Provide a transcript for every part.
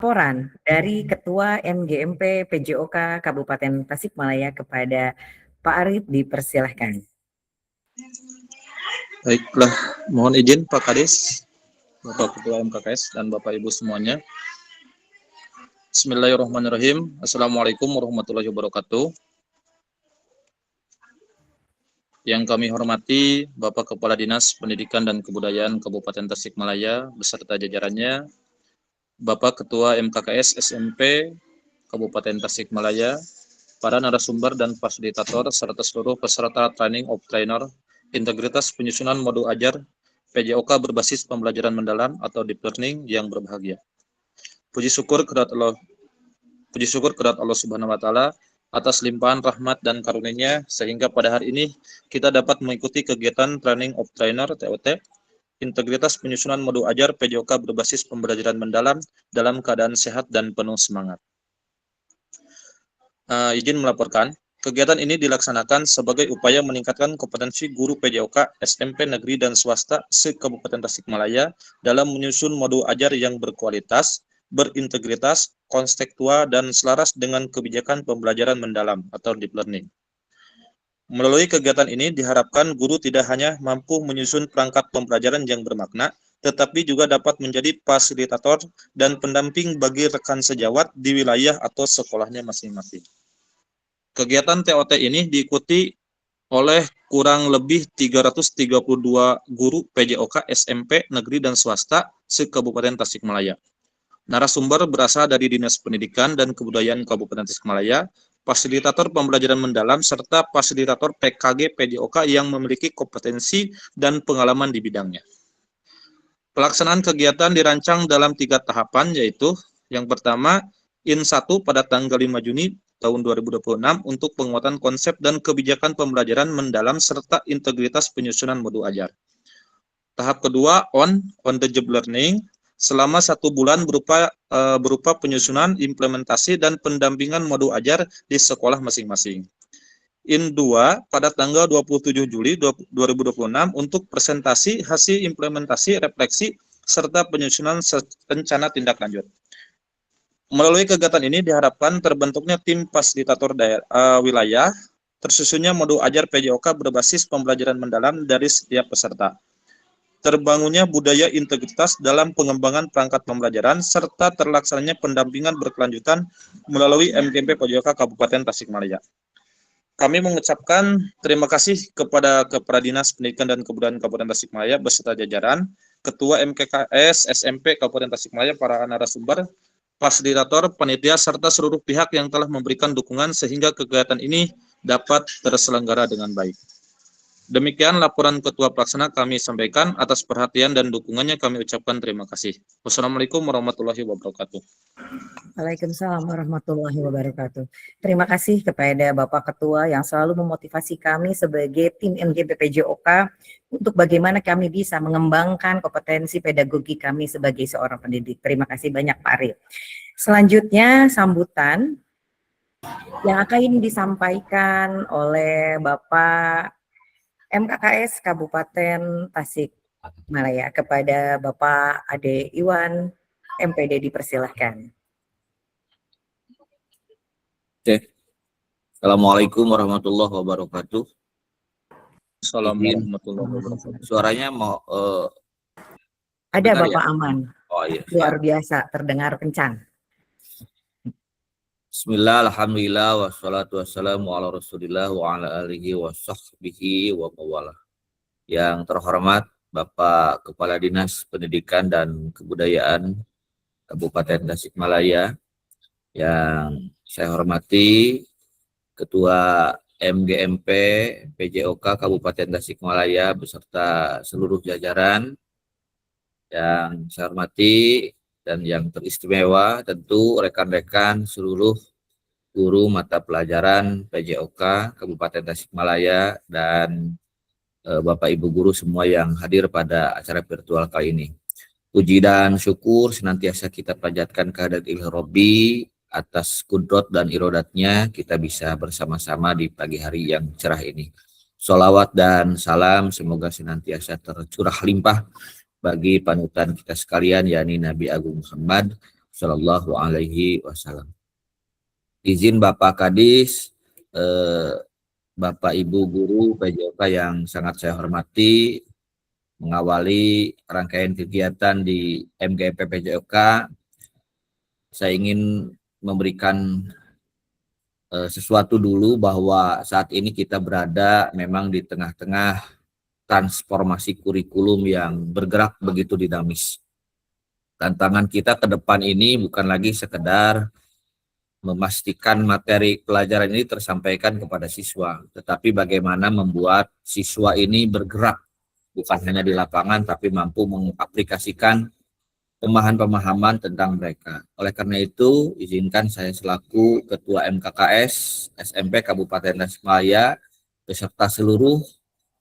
Laporan dari Ketua MGMP PJOK Kabupaten Tasikmalaya kepada Pak Arif, dipersilahkan. Baiklah, mohon izin Pak Kades, Bapak Ketua MKKS, dan Bapak Ibu semuanya. Bismillahirrahmanirrahim. Assalamualaikum warahmatullahi wabarakatuh. Yang kami hormati Bapak Kepala Dinas Pendidikan dan Kebudayaan Kabupaten Tasikmalaya beserta jajarannya, Bapak Ketua MKKS SMP Kabupaten Tasikmalaya, para narasumber dan fasilitator, serta seluruh peserta training of trainer integritas penyusunan modul ajar PJOK berbasis pembelajaran mendalam atau deep learning yang berbahagia. Puji syukur kepada Allah Subhanahu wa taala atas limpahan rahmat dan karunia-Nya sehingga pada hari ini kita dapat mengikuti kegiatan training of trainer TOT integritas penyusunan modul ajar PJOK berbasis pembelajaran mendalam dalam keadaan sehat dan penuh semangat. Izin melaporkan, kegiatan ini dilaksanakan sebagai upaya meningkatkan kompetensi guru PJOK SMP negeri dan swasta se-Kabupaten Tasikmalaya dalam menyusun modul ajar yang berkualitas, berintegritas, kontekstual, dan selaras dengan kebijakan pembelajaran mendalam atau deep learning. Melalui kegiatan ini diharapkan guru tidak hanya mampu menyusun perangkat pembelajaran yang bermakna, tetapi juga dapat menjadi fasilitator dan pendamping bagi rekan sejawat di wilayah atau sekolahnya masing-masing. Kegiatan TOT ini diikuti oleh kurang lebih 332 guru PJOK SMP negeri dan swasta se-Kabupaten Tasikmalaya. Narasumber berasal dari Dinas Pendidikan dan Kebudayaan Kabupaten Tasikmalaya, fasilitator pembelajaran mendalam, serta fasilitator PKG PJOK yang memiliki kompetensi dan pengalaman di bidangnya. Pelaksanaan kegiatan dirancang dalam 3 tahapan, yaitu yang pertama, IN1 pada tanggal 5 Juni tahun 2026 untuk penguatan konsep dan kebijakan pembelajaran mendalam serta integritas penyusunan modul ajar. Tahap kedua, on the job learning, selama 1 bulan berupa penyusunan, implementasi, dan pendampingan modul ajar di sekolah masing-masing. IN2 pada tanggal 27 Juli 2026 untuk presentasi, hasil implementasi, refleksi, serta penyusunan rencana tindak lanjut. Melalui kegiatan ini diharapkan terbentuknya tim fasilitator wilayah, tersusunnya modul ajar PJOK berbasis pembelajaran mendalam dari setiap peserta, terbangunnya budaya integritas dalam pengembangan perangkat pembelajaran, serta terlaksananya pendampingan berkelanjutan melalui MGMP PJOK Kabupaten Tasikmalaya. Kami mengucapkan terima kasih kepada Kepala Dinas Pendidikan dan Kebudayaan Kabupaten Tasikmalaya beserta jajaran, Ketua MKKS SMP Kabupaten Tasikmalaya, para narasumber, fasilitator, panitia, serta seluruh pihak yang telah memberikan dukungan sehingga kegiatan ini dapat terselenggara dengan baik. Demikian laporan Ketua Pelaksana kami sampaikan. Atas perhatian dan dukungannya kami ucapkan terima kasih. Wassalamualaikum warahmatullahi wabarakatuh. Waalaikumsalam warahmatullahi wabarakatuh. Terima kasih kepada Bapak Ketua yang selalu memotivasi kami sebagai tim MGMP PJOK untuk bagaimana kami bisa mengembangkan kompetensi pedagogi kami sebagai seorang pendidik. Terima kasih banyak Pak Arif. Selanjutnya sambutan yang akan disampaikan oleh Bapak MKKS Kabupaten Tasikmalaya kepada Bapak Ade Iwan MPD, dipersilahkan. Oke. Assalamualaikum warahmatullahi wabarakatuh. Assalamualaikum warahmatullahi wabarakatuh. Suaranya mau ada benar, Bapak ya? Aman. Oh iya. Luar biasa, terdengar kencang. Bismillah, alhamdulillah, wassalatu wassalamu ala rasulillah wa ala alihi wa sahbihi wa mawala. Yang terhormat Bapak Kepala Dinas Pendidikan dan Kebudayaan Kabupaten Tasikmalaya, yang saya hormati Ketua MGMP PJOK Kabupaten Tasikmalaya beserta seluruh jajaran, yang saya hormati dan yang teristimewa tentu rekan-rekan seluruh guru mata pelajaran PJOK Kabupaten Tasikmalaya dan Bapak Ibu guru semua yang hadir pada acara virtual kali ini. Puji dan syukur senantiasa kita panjatkan kehadirat Ilahi Rabbi atas kudrot dan irodatnya kita bisa bersama-sama di pagi hari yang cerah ini. Sholawat dan salam semoga senantiasa tercurah limpah bagi panutan kita sekalian, yakni Nabi Agung Muhammad Sallallahu Alaihi Wasallam. Izin Bapak Kadis, Bapak Ibu Guru PJOK yang sangat saya hormati, mengawali rangkaian kegiatan di MGMP PJOK, saya ingin memberikan sesuatu dulu bahwa saat ini kita berada memang di tengah-tengah transformasi kurikulum yang bergerak begitu dinamis. Tantangan kita ke depan ini bukan lagi sekedar memastikan materi pelajaran ini tersampaikan kepada siswa, tetapi bagaimana membuat siswa ini bergerak bukan hanya di lapangan tapi mampu mengaplikasikan pemahaman-pemahaman tentang mereka. Oleh karena itu, izinkan saya selaku Ketua MKKS SMP Kabupaten Tasikmalaya beserta seluruh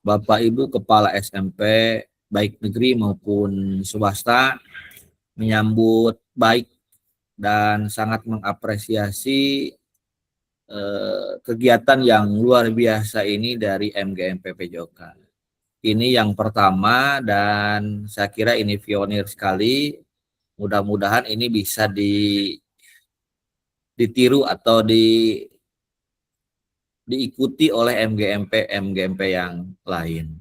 Bapak Ibu Kepala SMP baik negeri maupun swasta menyambut baik dan sangat mengapresiasi kegiatan yang luar biasa ini dari MGMP PJOK. Ini yang pertama dan saya kira ini pionir sekali. Mudah-mudahan ini bisa ditiru atau diikuti oleh MGMP yang lain.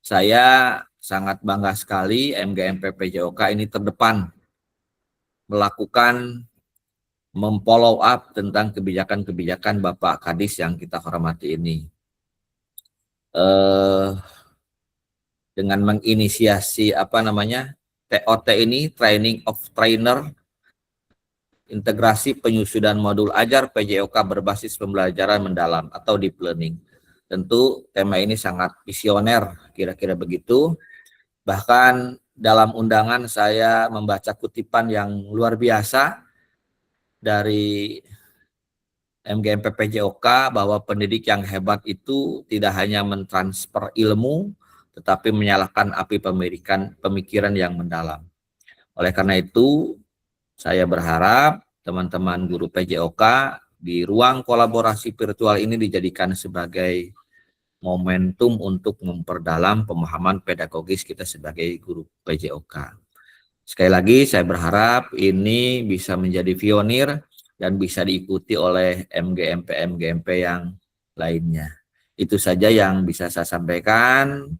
Saya sangat bangga sekali MGMP PJOK ini terdepan melakukan memfollow up tentang kebijakan-kebijakan Bapak Kadis yang kita hormati ini. Dengan menginisiasi TOT ini, Training of Trainer, integrasi penyusunan modul ajar PJOK berbasis pembelajaran mendalam atau deep learning. Tentu tema ini sangat visioner, kira-kira begitu. Bahkan dalam undangan saya membaca kutipan yang luar biasa dari MGMP PJOK bahwa pendidik yang hebat itu tidak hanya mentransfer ilmu, tetapi menyalakan api pemikiran yang mendalam. Oleh karena itu, saya berharap teman-teman guru PJOK di ruang kolaborasi virtual ini dijadikan sebagai momentum untuk memperdalam pemahaman pedagogis kita sebagai guru PJOK. Sekali lagi saya berharap ini bisa menjadi pionir dan bisa diikuti oleh MGMP yang lainnya. Itu saja yang bisa saya sampaikan.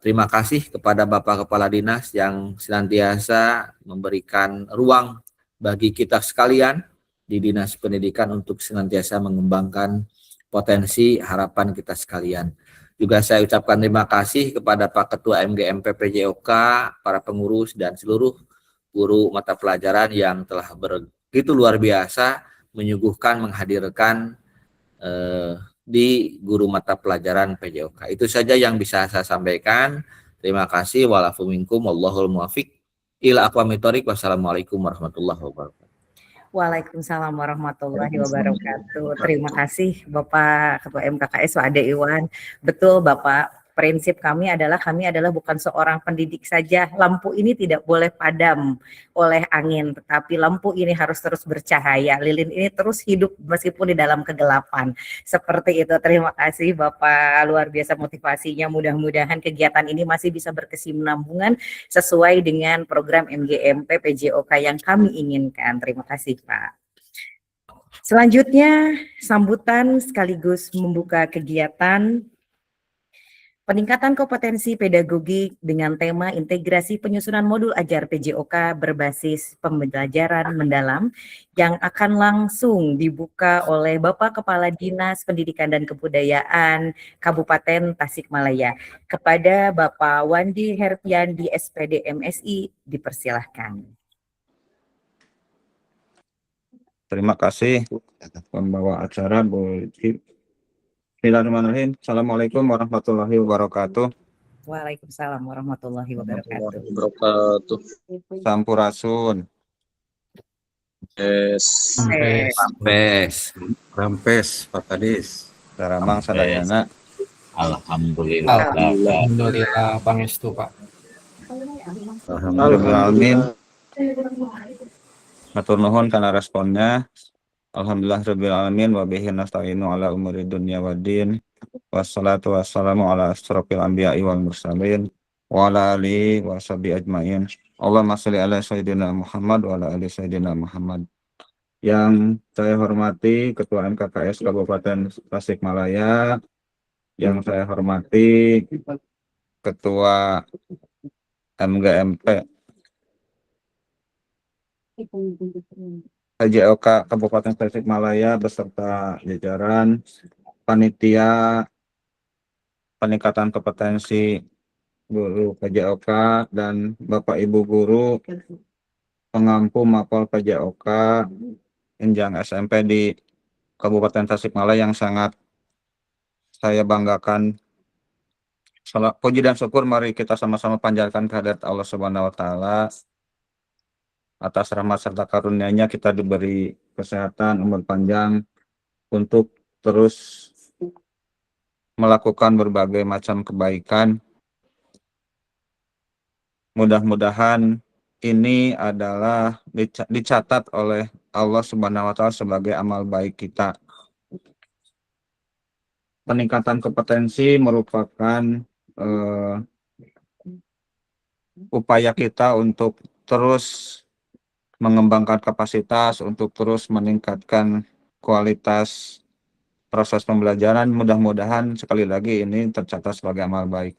Terima kasih kepada Bapak Kepala Dinas yang senantiasa memberikan ruang bagi kita sekalian di Dinas Pendidikan untuk senantiasa mengembangkan potensi harapan kita sekalian. Juga saya ucapkan terima kasih kepada Pak Ketua MGMP PJOK, para pengurus dan seluruh guru mata pelajaran yang telah begitu luar biasa menyuguhkan, menghadirkan di guru mata pelajaran PJOK. Itu saja yang bisa saya sampaikan. Terima kasih. Walafu minkum wallahul muwaffiq ila aqwamit thoriq. Wassalamualaikum warahmatullahi wabarakatuh. Waalaikumsalam warahmatullahi wabarakatuh. Terima kasih Bapak Ketua MKKS Wade Iwan. Betul Bapak, prinsip kami adalah bukan seorang pendidik saja. Lampu ini tidak boleh padam oleh angin, tetapi lampu ini harus terus bercahaya. Lilin ini terus hidup meskipun di dalam kegelapan. Seperti itu. Terima kasih Bapak, luar biasa motivasinya. Mudah-mudahan kegiatan ini masih bisa berkesinambungan sesuai dengan program MGMP PJOK yang kami inginkan. Terima kasih Pak. Selanjutnya sambutan sekaligus membuka kegiatan peningkatan kompetensi pedagogi dengan tema integrasi penyusunan modul ajar PJOK berbasis pembelajaran mendalam yang akan langsung dibuka oleh Bapak Kepala Dinas Pendidikan dan Kebudayaan Kabupaten Tasikmalaya. Kepada Bapak Wandi Hertian di SPD MSI, dipersilahkan. Terima kasih pembawa acara Bu. Bismillahirrahmanirrahim. Assalamualaikum warahmatullahi wabarakatuh. Waalaikumsalam warahmatullahi wabarakatuh. Sampurasun. Rampes, Pak Kadis. Saramang sadayana. Alhamdulillah. Alhamdulillah pangestu Pak. Alhamdulillah. Matur nuhun kana responnya. Alhamdulillahirabbil alamin wa bihi nasta'inu ala umuri dunya waddin. Wassalatu wassalamu ala asrofil anbiya'i wal mursalin wa ala alihi wa sahbihi ajmain. Allahumma sholli ala sayyidina Muhammad wa ala ali sayyidina Muhammad. Yang saya hormati Ketua MKKS Kabupaten Tasikmalaya, yang saya hormati Ketua MGMP PJOK Kabupaten Tasikmalaya beserta jajaran panitia peningkatan kompetensi guru PJOK dan Bapak Ibu guru pengampu mapel PJOK jenjang SMP di Kabupaten Tasikmalaya yang sangat saya banggakan. Salam puji dan syukur mari kita sama-sama panjatkan kehadirat Allah Subhanahu wa taala. Atas rahmat serta karunia-Nya kita diberi kesehatan, umur panjang untuk terus melakukan berbagai macam kebaikan. Mudah-mudahan ini adalah dicatat oleh Allah Subhanahu wa taala sebagai amal baik kita. Peningkatan kompetensi merupakan upaya kita untuk terus mengembangkan kapasitas, untuk terus meningkatkan kualitas proses pembelajaran. Mudah-mudahan sekali lagi ini tercatat sebagai amal baik.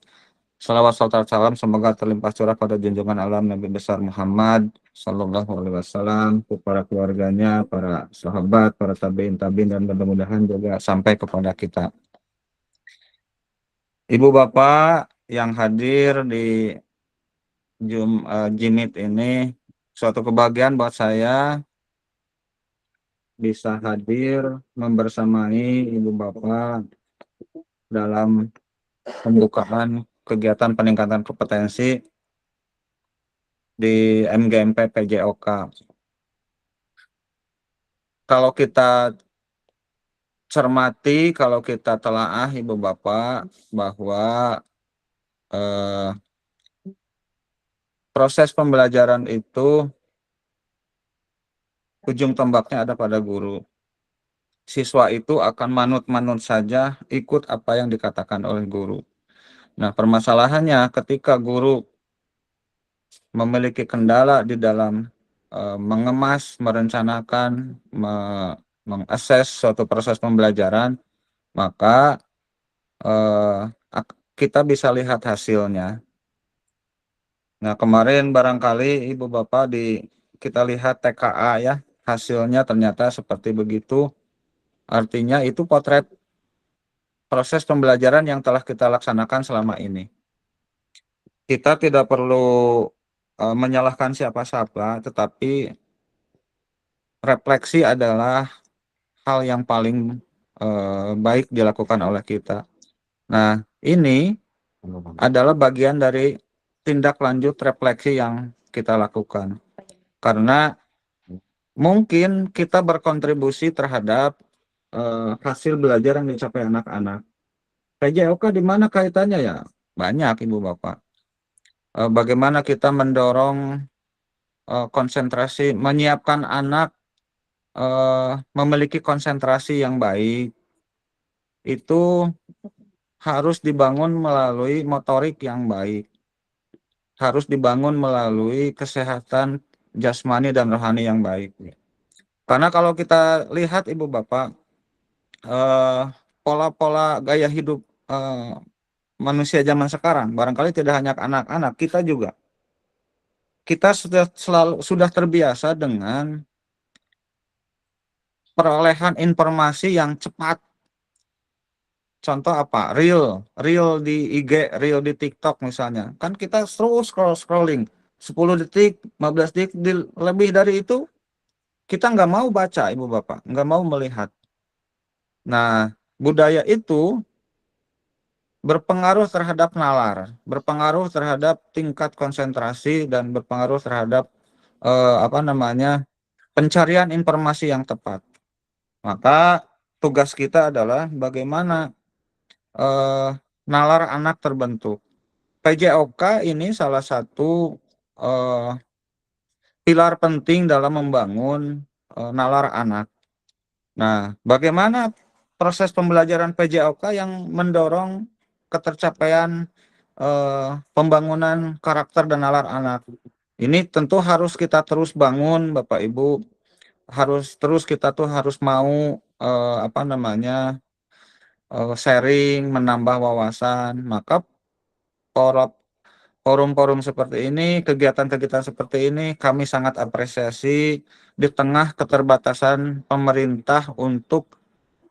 Salawat serta salam semoga terlimpah curah pada junjungan alam Nabi besar Muhammad Sallallahu Alaihi Wasallam, para keluarganya, para sahabat, para tabiin, dan mudah-mudahan juga sampai kepada kita. Ibu bapak yang hadir di Jimit ini, suatu kebahagiaan buat saya bisa hadir membersamai ibu bapak dalam pembukaan kegiatan peningkatan kompetensi di MGMP PJOK. Kalau kita cermati, kalau kita telaah ibu bapak bahwa proses pembelajaran itu ujung tombaknya ada pada guru. Siswa itu akan manut-manut saja ikut apa yang dikatakan oleh guru. Nah, permasalahannya ketika guru memiliki kendala di dalam mengemas, merencanakan, mengakses suatu proses pembelajaran, maka kita bisa lihat hasilnya. Nah, kemarin barangkali ibu bapak kita lihat TKA ya, hasilnya ternyata seperti begitu. Artinya itu potret proses pembelajaran yang telah kita laksanakan selama ini. Kita tidak perlu menyalahkan siapa-siapa, tetapi refleksi adalah hal yang paling baik dilakukan oleh kita. Nah, ini adalah bagian dari tindak lanjut refleksi yang kita lakukan. Karena mungkin kita berkontribusi terhadap hasil belajar yang dicapai anak-anak. PJOK di mana kaitannya ya? Banyak ibu bapak. Bagaimana kita mendorong konsentrasi, menyiapkan anak memiliki konsentrasi yang baik, itu harus dibangun melalui motorik yang baik, harus dibangun melalui kesehatan jasmani dan rohani yang baik. Karena kalau kita lihat ibu bapak, pola-pola gaya hidup manusia zaman sekarang, barangkali tidak hanya anak-anak, kita juga. Kita sudah terbiasa dengan perolehan informasi yang cepat. Contoh apa? Reel di IG, reel di TikTok misalnya. Kan kita terus scrolling 10 detik, 15 detik, lebih dari itu kita nggak mau baca ibu bapak, nggak mau melihat. Nah, budaya itu berpengaruh terhadap nalar, berpengaruh terhadap tingkat konsentrasi, dan berpengaruh terhadap pencarian informasi yang tepat. Maka tugas kita adalah bagaimana nalar anak terbentuk. PJOK ini salah satu pilar penting dalam membangun nalar anak. Nah, bagaimana proses pembelajaran PJOK yang mendorong ketercapaian pembangunan karakter dan nalar anak. Ini tentu harus kita terus bangun, Bapak Ibu. Harus terus kita tuh harus mau sharing, menambah wawasan. Maka for- forum-forum seperti ini, kegiatan-kegiatan seperti ini kami sangat apresiasi di tengah keterbatasan pemerintah untuk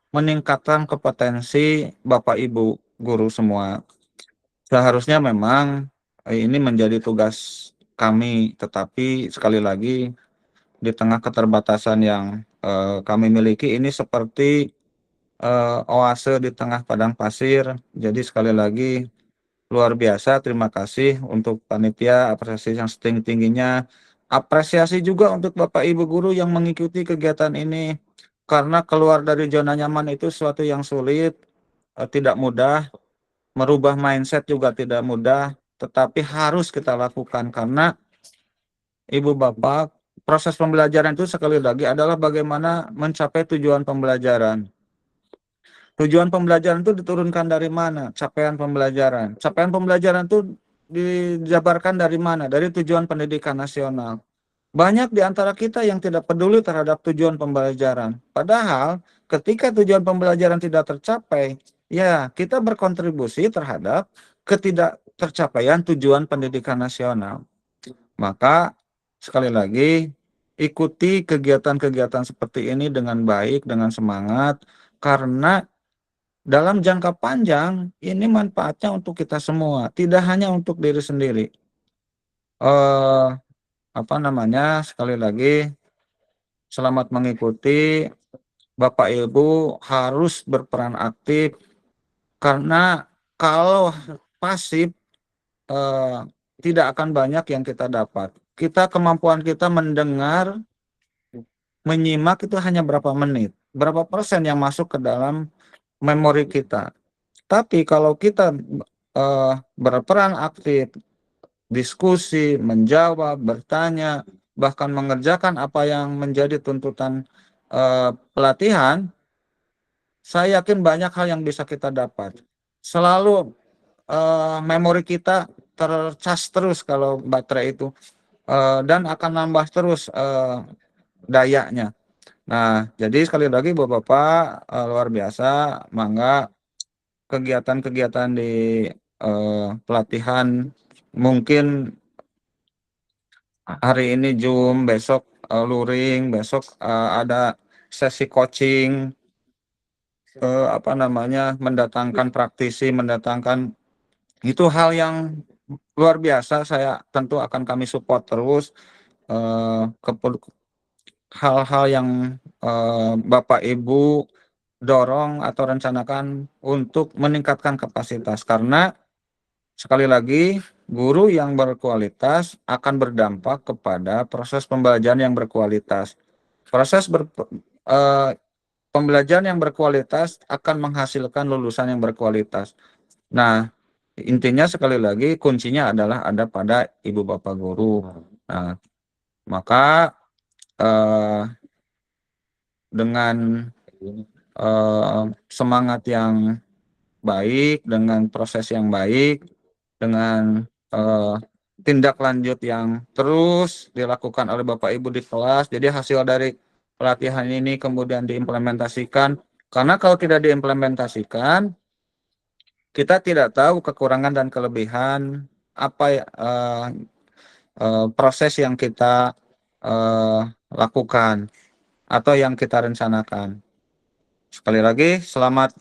meningkatkan kompetensi Bapak Ibu guru semua. Seharusnya memang ini menjadi tugas kami, tetapi sekali lagi di tengah keterbatasan yang kami miliki ini seperti oase di tengah padang pasir. Jadi sekali lagi luar biasa, terima kasih untuk panitia, apresiasi yang setinggi-tingginya. Apresiasi juga untuk Bapak Ibu guru yang mengikuti kegiatan ini, karena keluar dari zona nyaman itu sesuatu yang sulit, tidak mudah. Merubah mindset juga tidak mudah, tetapi harus kita lakukan karena Ibu Bapak, proses pembelajaran itu sekali lagi adalah bagaimana mencapai tujuan pembelajaran. Tujuan pembelajaran itu diturunkan dari mana? Capaian pembelajaran. Capaian pembelajaran itu dijabarkan dari mana? Dari tujuan pendidikan nasional. Banyak di antara kita yang tidak peduli terhadap tujuan pembelajaran. Padahal ketika tujuan pembelajaran tidak tercapai, ya kita berkontribusi terhadap ketidaktercapaian tujuan pendidikan nasional. Maka sekali lagi ikuti kegiatan-kegiatan seperti ini dengan baik, dengan semangat, karena dalam jangka panjang ini manfaatnya untuk kita semua, tidak hanya untuk diri sendiri. Sekali lagi selamat mengikuti. Bapak Ibu harus berperan aktif karena kalau pasif tidak akan banyak yang kita dapat. Kemampuan kita mendengar, menyimak itu hanya berapa menit, berapa persen yang masuk ke dalam memori kita. Tapi kalau kita berperan aktif, diskusi, menjawab, bertanya, bahkan mengerjakan apa yang menjadi tuntutan pelatihan, saya yakin banyak hal yang bisa kita dapat. Selalu memori kita tercas terus kalau baterai itu, dan akan nambah terus dayanya. Nah, jadi sekali lagi Bapak-Bapak, luar biasa, mangga kegiatan-kegiatan di pelatihan, mungkin hari ini Zoom, besok luring, besok ada sesi coaching, mendatangkan praktisi, mendatangkan itu hal yang luar biasa. Saya tentu akan kami support terus hal-hal yang Bapak Ibu dorong atau rencanakan untuk meningkatkan kapasitas, karena sekali lagi guru yang berkualitas akan berdampak kepada proses pembelajaran yang berkualitas. Pembelajaran yang berkualitas akan menghasilkan lulusan yang berkualitas. Nah, intinya sekali lagi kuncinya adalah ada pada Ibu Bapak guru. Nah, maka dengan semangat yang baik, dengan proses yang baik, dengan tindak lanjut yang terus dilakukan oleh Bapak Ibu di kelas, jadi hasil dari pelatihan ini kemudian diimplementasikan. Karena kalau tidak diimplementasikan, kita tidak tahu kekurangan dan kelebihan apa proses yang kita lakukan atau yang kita rencanakan. Sekali lagi, selamat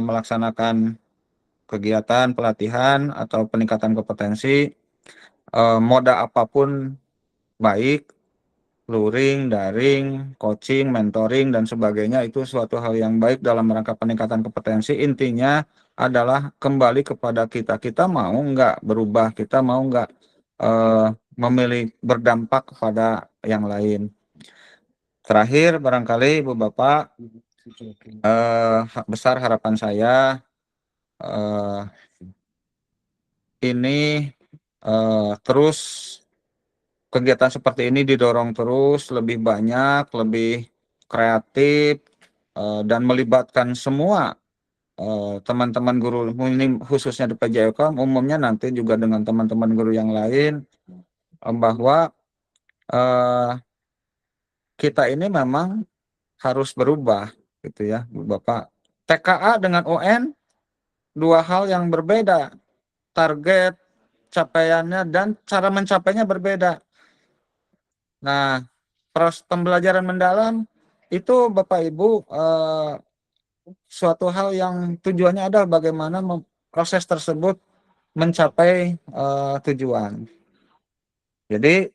melaksanakan kegiatan pelatihan atau peningkatan kompetensi, moda apapun baik, luring, daring, coaching, mentoring, dan sebagainya, itu suatu hal yang baik dalam rangka peningkatan kompetensi. Intinya adalah kembali kepada kita. Kita mau nggak berubah, kita mau nggak memilih berdampak kepada yang lain. Terakhir, barangkali Ibu Bapak, besar harapan saya ini terus kegiatan seperti ini didorong terus, lebih banyak, lebih kreatif, dan melibatkan semua teman-teman guru ini khususnya di PJOK, umumnya nanti juga dengan teman-teman guru yang lain, bahwa kita ini memang harus berubah gitu ya Bapak. TKA dengan UN dua hal yang berbeda, target capaiannya dan cara mencapainya berbeda. Nah, proses pembelajaran mendalam itu Bapak Ibu suatu hal yang tujuannya adalah bagaimana proses tersebut mencapai tujuan. Jadi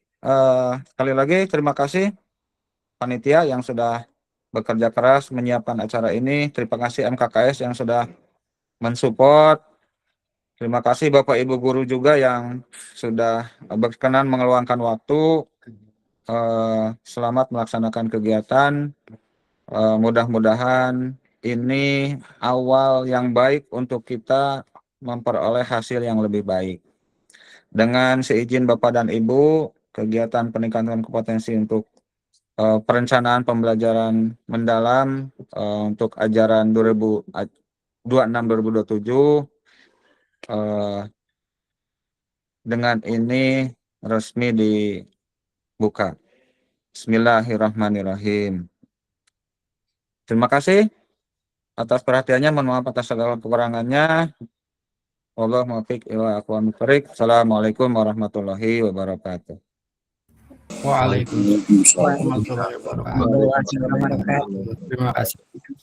sekali lagi terima kasih panitia yang sudah bekerja keras menyiapkan acara ini. Terima kasih MKKS yang sudah mensupport. Terima kasih Bapak Ibu guru juga yang sudah berkenan mengeluangkan waktu. Selamat melaksanakan kegiatan. Mudah-mudahan ini awal yang baik untuk kita memperoleh hasil yang lebih baik. Dengan seizin Bapak dan Ibu, kegiatan peningkatan kompetensi untuk perencanaan pembelajaran mendalam untuk ajaran 2026-2027 dengan ini resmi dibuka. Bismillahirrahmanirrahim. Terima kasih atas perhatiannya, mohon maaf atas segala kekurangannya. Wallahu muwaffiq ila aqwamit thoriq. Assalamualaikum warahmatullahi wabarakatuh. Waalaikumsalam warahmatullahi wabarakatuh. Warahmatullahi wabarakatuh. Terima kasih.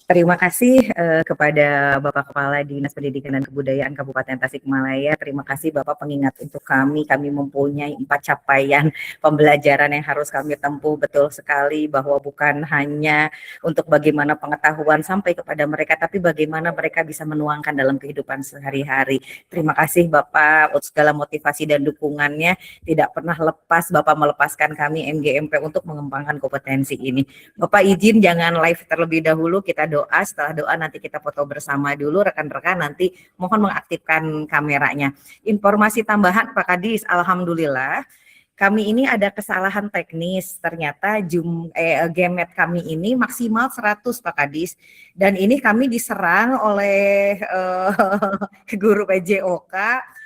Terima kasih kepada Bapak Kepala Dinas Pendidikan dan Kebudayaan Kabupaten Tasikmalaya. Terima kasih Bapak pengingat untuk kami. Kami mempunyai 4 capaian pembelajaran yang harus kami tempuh. Betul sekali bahwa bukan hanya untuk bagaimana pengetahuan sampai kepada mereka, tapi bagaimana mereka bisa menuangkan dalam kehidupan sehari-hari. Terima kasih Bapak untuk segala motivasi dan dukungannya. Tidak pernah lepas Bapak melepaskan kami MGMP untuk mengembangkan kompetensi ini. Bapak izin jangan live terlebih dahulu, kita doa, setelah doa nanti kita foto bersama dulu, rekan-rekan nanti mohon mengaktifkan kameranya. Informasi tambahan Pak Kadis, alhamdulillah kami ini ada kesalahan teknis, ternyata Gmail kami ini maksimal 100 Pak Kadis, dan ini kami diserang oleh guru PJOK,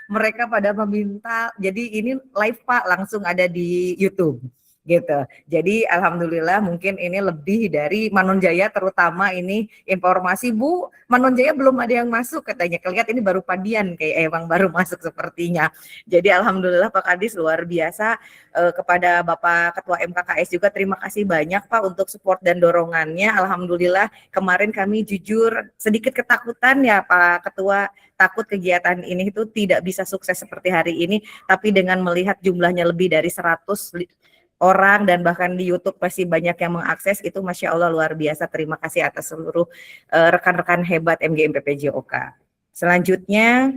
mereka pada meminta, jadi ini live Pak, langsung ada di YouTube gitu. Jadi alhamdulillah mungkin ini lebih dari Manonjaya, terutama ini informasi Bu, Manonjaya belum ada yang masuk katanya. Kelihat ini baru Padian kayak emang baru masuk sepertinya. Jadi alhamdulillah Pak Kadis luar biasa. Kepada Bapak Ketua MKKS juga terima kasih banyak Pak untuk support dan dorongannya. Alhamdulillah kemarin kami jujur sedikit ketakutan ya Pak Ketua, takut kegiatan ini itu tidak bisa sukses seperti hari ini, tapi dengan melihat jumlahnya lebih dari 100 orang dan bahkan di YouTube pasti banyak yang mengakses, itu Masya Allah luar biasa. Terima kasih atas seluruh rekan-rekan hebat MGMP PJOK. Selanjutnya,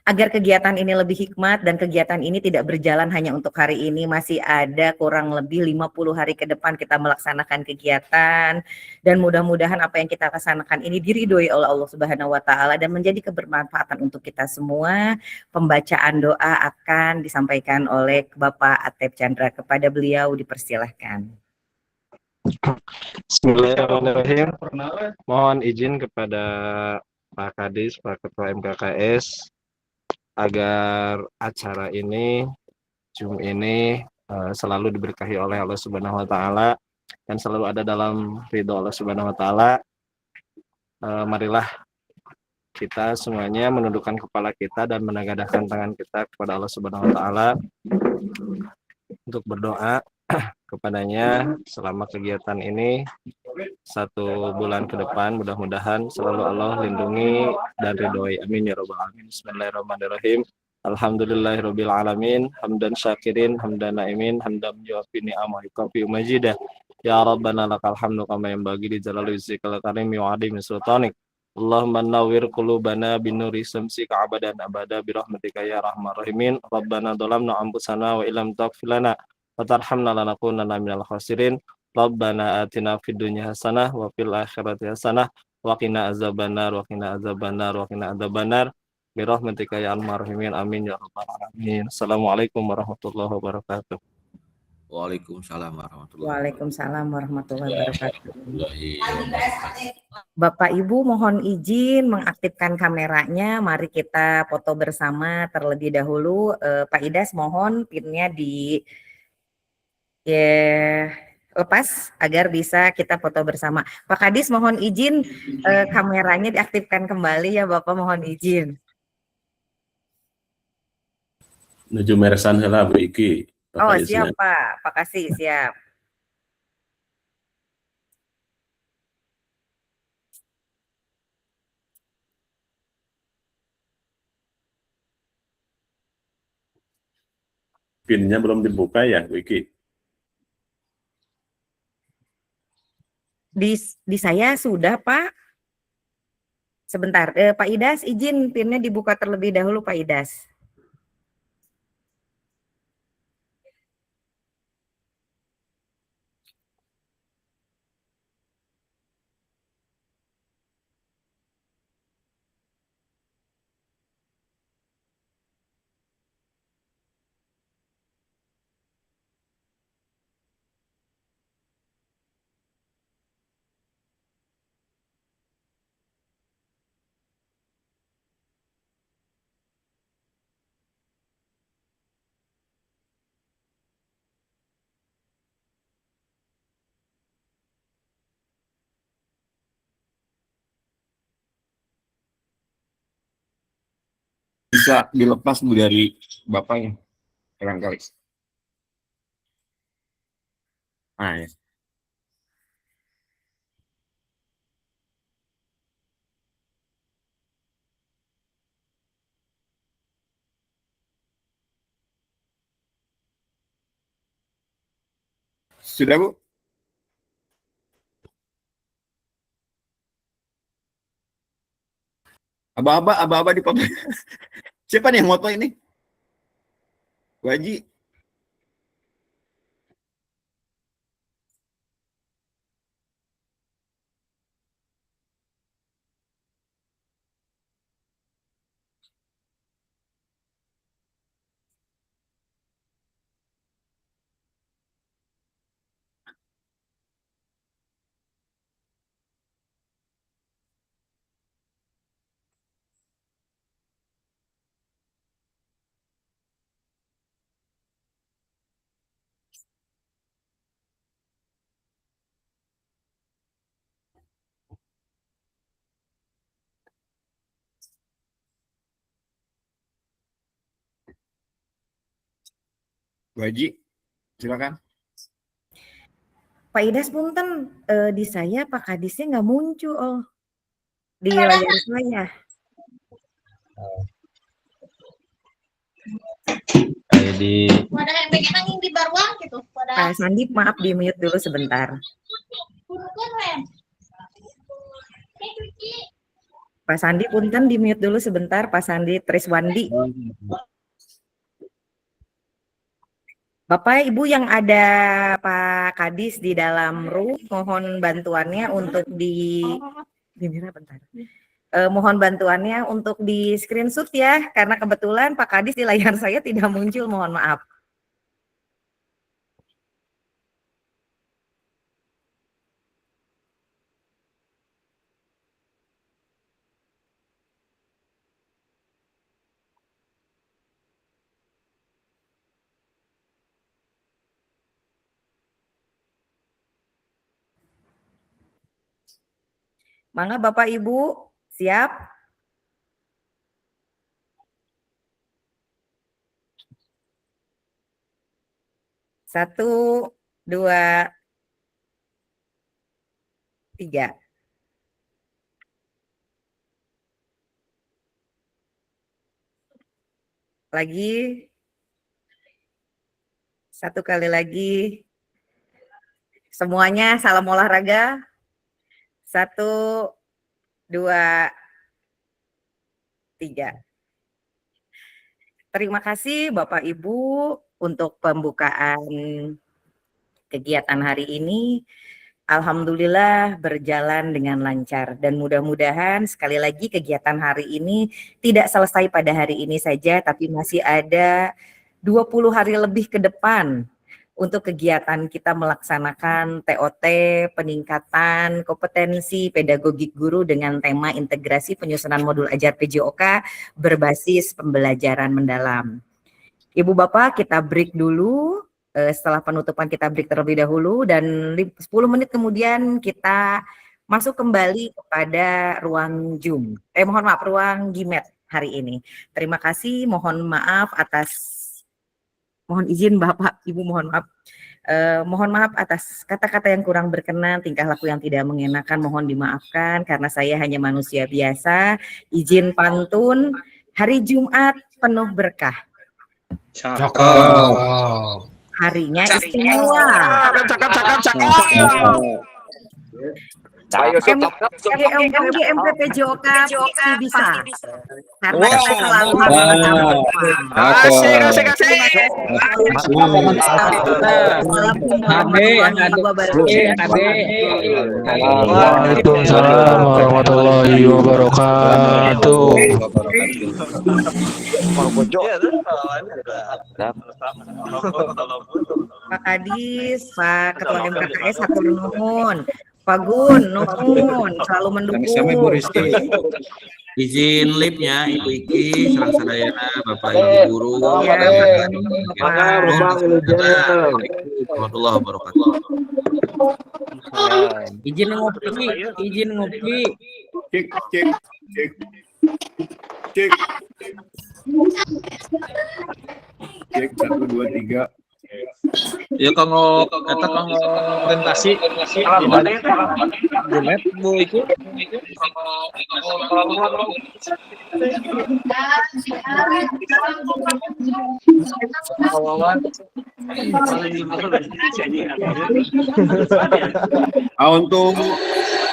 agar kegiatan ini lebih hikmat dan kegiatan ini tidak berjalan hanya untuk hari ini, masih ada kurang lebih 50 hari ke depan kita melaksanakan kegiatan, dan mudah-mudahan apa yang kita laksanakan ini diridhoi oleh Allah Subhanahu wa taala dan menjadi kebermanfaatan untuk kita semua. Pembacaan doa akan disampaikan oleh Bapak Atep Chandra, kepada beliau dipersilahkan. Bismillahirrahmanirrahim. Mohon izin kepada Pak Kadis, Pak Ketua MKKS, agar acara ini, Zoom ini selalu diberkahi oleh Allah Subhanahu wa taala dan selalu ada dalam ridho Allah Subhanahu wa taala. Marilah kita semuanya menundukkan kepala kita dan menengadahkan tangan kita kepada Allah Subhanahu wa taala untuk berdoa kepadanya selama kegiatan ini 1 bulan ke depan. Mudah-mudahan selalu Allah lindungi dan ridhoi. Amin ya rabbal alamin. Bismillahirrahmanirrahim. Alhamdulillahirabbil alamin. Hamdan syakirin, hamdan naimin, hamdan mujawabi ni'amah kafi majidah. Ya Rabbana lakal hamdu kama yanbaghi li jalali wajhikal karim wa adimi sultanik. Allahumma nawwir qulubana binuri samsika abadan abada birahmatika ya arhamar rahimin. Rabbana dhalamna anfusana wa illam taghfir lana wa tarhamna lanakunanna minal khasirin. Rabbana atina fid dunya hasanah wa fil akhirati hasanah wa qina azabannar wa qina azabannar wa qina adzabannar bi rahmatika ya arhamar rahimin. Amin ya rabbal alamin. Assalamualaikum warahmatullahi wabarakatuh. Waalaikumsalam warahmatullahi Waalaikumsalam warahmatullahi wabarakatuh. wabarakatuh. Bapak Ibu mohon izin mengaktifkan kameranya. Mari kita foto bersama terlebih dahulu. Pak Idas mohon pinnya di lepas agar bisa kita foto bersama. Pak Kadis mohon izin kameranya diaktifkan kembali ya Bapak, mohon izin. Nuju meresan heula Bu Iki. Oh Bapak siap Isna. Pak, Pak Kasih siap. Pinnya belum dibuka ya Bu Iki. Di saya sudah Pak. Sebentar, Pak Idas izin pinnya dibuka terlebih dahulu Pak Idas. Bisa dilepas Bu dari bapaknya barangkali. Nah, ya. Sudah Bu? Aba-aba di foto. Siapa nih yang moto ini? Bu Haji. Bu Haji, silakan. Pak Idas punten, di saya Pak Kadisnya nggak muncul di layar saya. Kayak di Pak Sandi maaf di mute dulu sebentar. Pak Sandi punten di mute dulu sebentar, Pak Sandi Triswandi. Bapak Ibu yang ada Pak Kadis di dalam room, mohon bantuannya untuk bentar. Mohon bantuannya untuk di screenshot ya, karena kebetulan Pak Kadis di layar saya tidak muncul, mohon maaf. Mangga Bapak Ibu, siap? Satu, dua, tiga. Lagi. Satu kali lagi. Semuanya salam olahraga. Satu, dua, tiga. Terima kasih Bapak Ibu untuk pembukaan kegiatan hari ini. Alhamdulillah berjalan dengan lancar dan mudah-mudahan sekali lagi kegiatan hari ini tidak selesai pada hari ini saja, tapi masih ada 20 hari lebih ke depan untuk kegiatan kita melaksanakan TOT peningkatan kompetensi pedagogik guru dengan tema integrasi penyusunan modul ajar PJOK berbasis pembelajaran mendalam. Ibu Bapak, kita break dulu. Setelah penutupan kita break terlebih dahulu dan 10 menit kemudian kita masuk kembali kepada ruang Zoom. Mohon maaf, ruang Gimet hari ini. Terima kasih, mohon maaf atas mohon izin Bapak, Ibu mohon maaf. Mohon maaf atas kata-kata yang kurang berkenan, tingkah laku yang tidak mengenakan, mohon dimaafkan karena saya hanya manusia biasa. Izin pantun, hari Jumat penuh berkah. Cakep. Harinya istimewa. MPPJOK pasti bisa. Karena kita selalu bersama. Asik. Waalaikumsalam warahmatullahi wabarakatuh. Pak Kadis, Pak Ketua MKKS, hatur nuhun. Pak Gun, nuhun, selalu mendukung. Izin live-nya Ibu Iki, Serang Sadayana, Bapak Ibu Guru. Ya, Warahmatullahi wabarakatuh. Izin ngopi. Cek 1 2 3. Ya kanggo orientasi Jumet Bu Iki.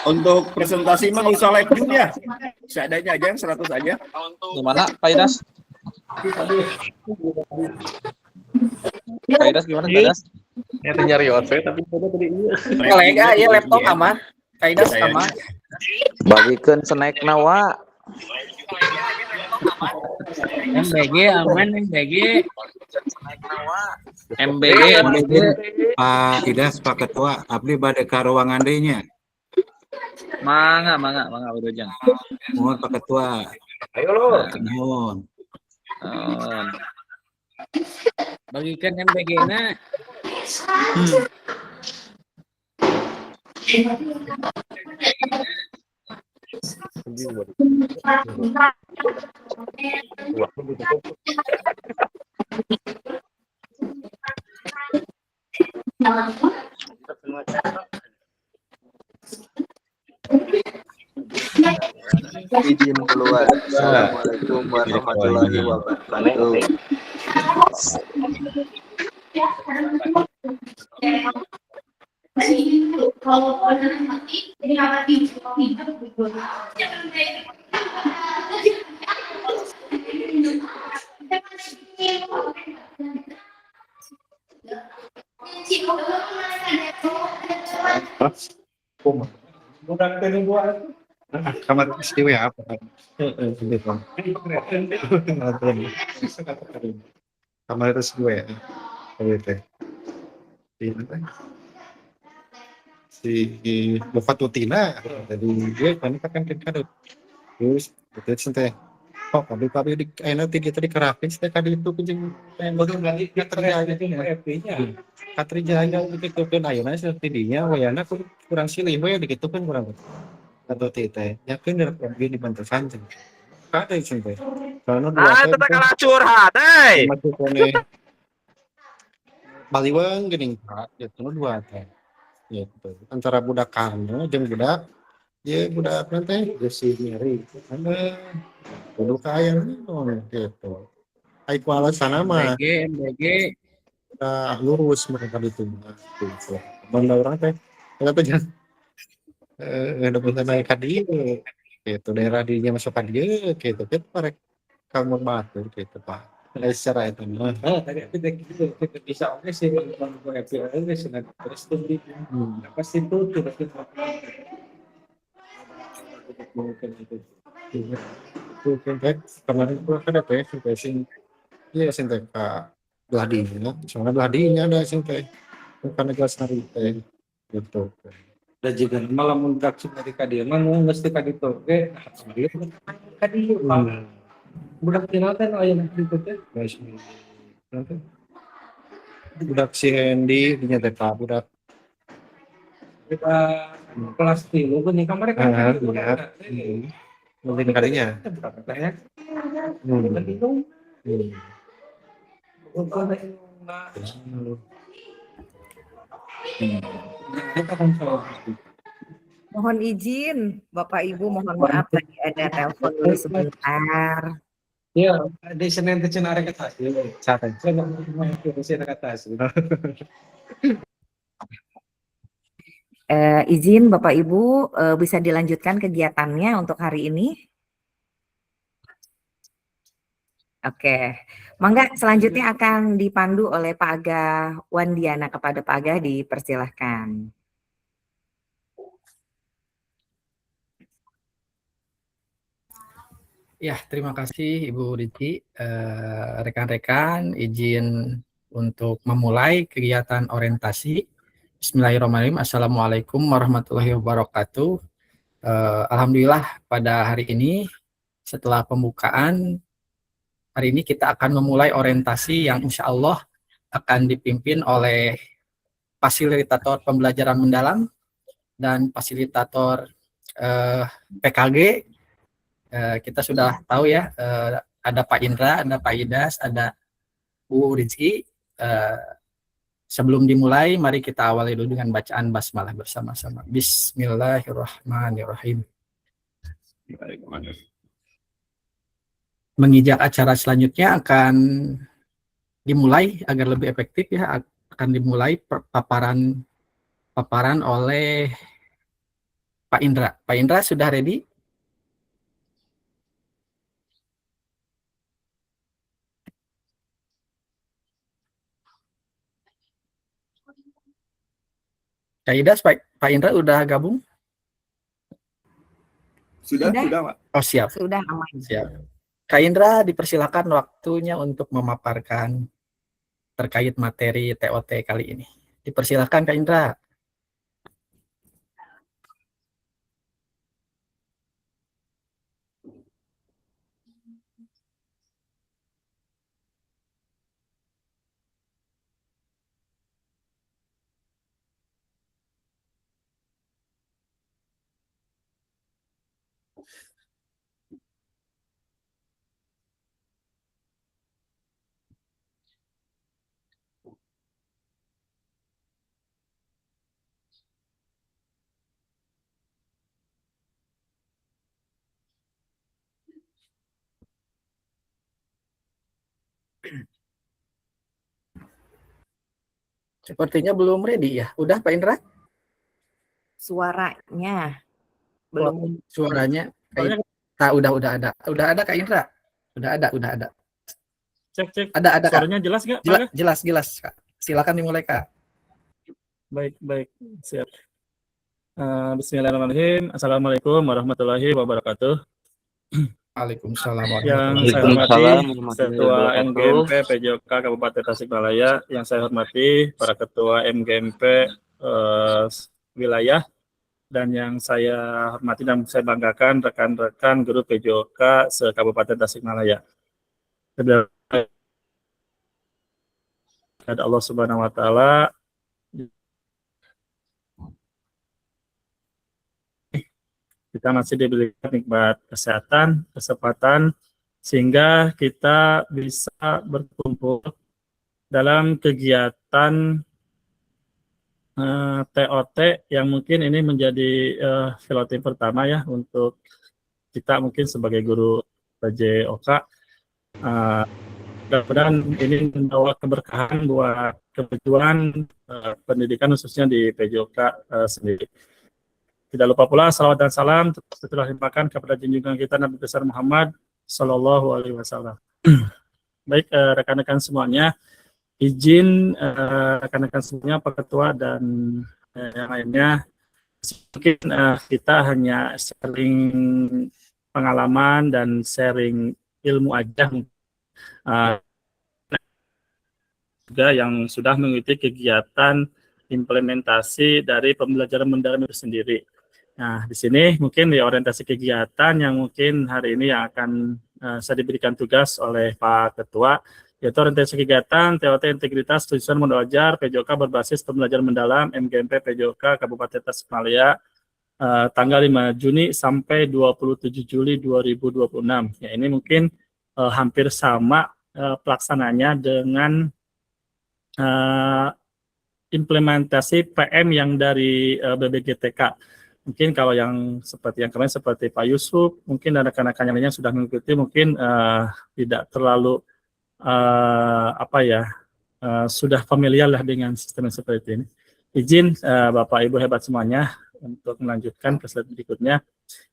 Untuk presentasi mah nggak usah live juga ya. Seadanya aja yang 100 aja. Gimana Pak Idas? Pak Idas gimana Pak Idas? Nyari outfit tapi Kolega ya laptop aman. Kaidas aman. bagikeun snack nawa. MBG aman MBG. MBG. Pak Idas, Pak Ketua, abdi bade ka ruangan deui nya. Mangga Udojang. Mohon Pak Ketua. Ayo lo. Mohon. Bagikan MBG-na. Izin keluar. Assalamualaikum warahmatullahi wabarakatuh. Kamar istiwa apa? Kamar itu gue ya. Si Bapak Tutina, jadi dia kan terus santai. Oh, pabrik di nanti kita di kerapis teh kali itu kucing yang baru balik terjadi FP-nya. Katrija begitu kan ayeuna tidinya wayana kurang silih we gitu kan kurang. Atau teh yakin di bantu sanjung. Kada itu teh. Karena Itu teh kalah curhat, euy. masuk kone baliwang geuning Pak, itu dua teh. Gitu. Antara budak karena jeung budak budak nanti si Mary. Ada kudu kaya gitu. Ai ku alasan mah MBG. lurus mereka itu gitu. Banda orang teh eta teh jangan ada bisa naik ka dieu gitu daerah dinya masuk ka dieu gitu kita parek kamu batur gitu Pak. Secara itu mah Tapi gitu kita bisa oke sih kalau gue FPL sih terus tuh di pasti tuh mungkin itu mungkin kemarin gua kan ada ya sing iya sing teh ka belah dinya soalnya belah dinya ada sing teh Bukan jelas hari gitu. Dan jika malam muncak dari kadieu mah nu geus teu kaditu oge kadieu Pak. Budak tina teh aya ditu teh. Budak si Hendy dinyata budak Kita kelas 3 geuning kamari kan kadieu. iya. Mungkin kalinya. Ya. Bingung. Bukan Mohon izin, Bapak Ibu, mohon maaf tadi ada telepon dulu sebentar. ya, di Senin teh cenah arek atas. Siapa? Saya mau ke atas. Izin Bapak Ibu, bisa dilanjutkan kegiatannya untuk hari ini? Oke, mangga selanjutnya akan dipandu oleh Pak Aga Wandiana. Kepada Pak Aga dipersilahkan. Ya, terima kasih Ibu Riti. Rekan-rekan, izin untuk memulai kegiatan orientasi. Bismillahirrahmanirrahim. Assalamualaikum warahmatullahi wabarakatuh. Alhamdulillah pada hari ini setelah pembukaan, hari ini kita akan memulai orientasi yang insya Allah akan dipimpin oleh fasilitator pembelajaran mendalam dan fasilitator PKG. Kita sudah tahu ya, ada Pak Indra, ada Pak Idas, ada Bu Rizky. Sebelum dimulai, mari kita awali dulu dengan bacaan basmalah bersama-sama. Bismillahirrahmanirrahim. Mengijak acara selanjutnya akan dimulai agar lebih efektif ya, akan dimulai paparan oleh Pak Indra. Pak Indra sudah ready? Kak Ida, Pak Indra udah gabung? Sudah, Sudah. Pak. Oh siap. Sudah aman. Siap. Kak Indra dipersilakan waktunya untuk memaparkan terkait materi TOT kali ini. Dipersilakan Kak Indra. Sepertinya belum ready ya. Udah Pak Indra? Suaranya belum. Suaranya udah ada. Udah ada Kak Indra. Udah ada. Cek. Ada Kak. Suaranya jelas nggak? Jelas Kak. Silakan dimulai Kak. Baik. Siap. Bismillahirrahmanirrahim. Assalamualaikum warahmatullahi wabarakatuh. Waalaikumsalam Yang saya hormati Ketua MGMP PJOK Kabupaten Tasikmalaya, yang saya hormati para Ketua MGMP wilayah, dan yang saya hormati dan saya banggakan rekan-rekan guru PJOK se-Kabupaten Tasikmalaya. Kepada Allah Subhanahu wa taala, kita masih diberikan nikmat kesehatan, kesempatan, sehingga kita bisa berkumpul dalam kegiatan TOT yang mungkin ini menjadi piloting pertama ya untuk kita mungkin sebagai guru PJOK. Mudah-mudahan ini membawa keberkahan buat kemajuan pendidikan khususnya di PJOK sendiri. Tidak lupa pula salawat dan salam setelah dimakan kepada junjungan kita Nabi besar Muhammad Sallallahu Alaihi Wasallam. Baik rekan-rekan semuanya, izin rekan-rekan semuanya, Pak Ketua dan yang lainnya, mungkin kita hanya sharing pengalaman dan sharing ilmu aja. Juga yang sudah mengikuti kegiatan implementasi dari pembelajaran mendalam itu sendiri. Nah, di sini mungkin di orientasi kegiatan yang mungkin hari ini yang akan saya diberikan tugas oleh Pak Ketua, yaitu orientasi kegiatan TOT Integritas Tujuan Modul Ajar PJOK berbasis pembelajaran mendalam MGMP PJOK Kabupaten Tasikmalaya tanggal 5 Juni sampai 27 Juli 2026. Ya, ini mungkin hampir sama pelaksananya dengan implementasi PM yang dari BBGTK. Mungkin kalau yang seperti yang kemarin seperti Pak Yusuf, mungkin ada rekan-rekan yang lainnya sudah mengikuti, mungkin tidak terlalu sudah familiar lah dengan sistem yang seperti ini. Izin Bapak Ibu hebat semuanya untuk melanjutkan ke slide berikutnya.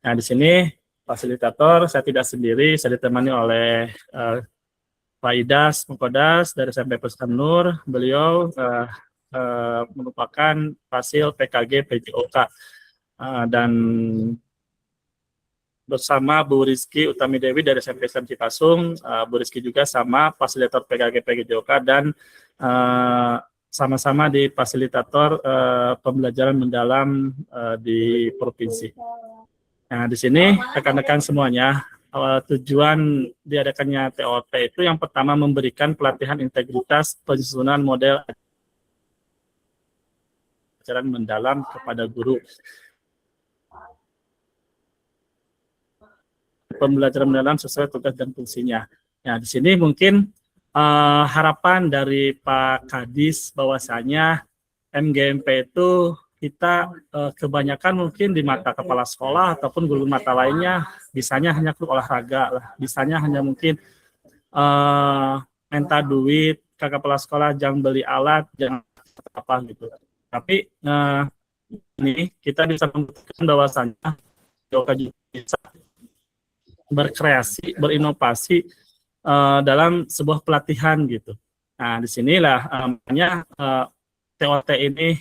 Nah, di sini fasilitator saya tidak sendiri, saya ditemani oleh Pak Idas Mukodas dari SMP Pesantren Nur. Beliau merupakan fasil PKG PJOK. Dan bersama Bu Rizky Utami Dewi dari SMP Islam Cipasung, Bu Rizky juga sama fasilitator PKG PJOK dan sama-sama di fasilitator pembelajaran mendalam di provinsi. Nah, di sini rekan-rekan semuanya, tujuan diadakannya TOT itu yang pertama memberikan pelatihan integritas penyusunan model pembelajaran mendalam kepada guru. Pembelajaran mendalam sesuai tugas dan fungsinya. Nah, di sini mungkin harapan dari Pak Kadis bahwasanya MGMP itu kita kebanyakan mungkin di mata kepala sekolah ataupun guru mata lainnya bisanya hanya ke olahraga lah, bisanya hanya mungkin minta duit ke kepala sekolah, jangan beli alat, jangan apa gitu. Tapi ini kita bisa membuktikan bahwasanya juga bisa berkreasi, berinovasi dalam sebuah pelatihan gitu. Nah, disinilah makanya TOT ini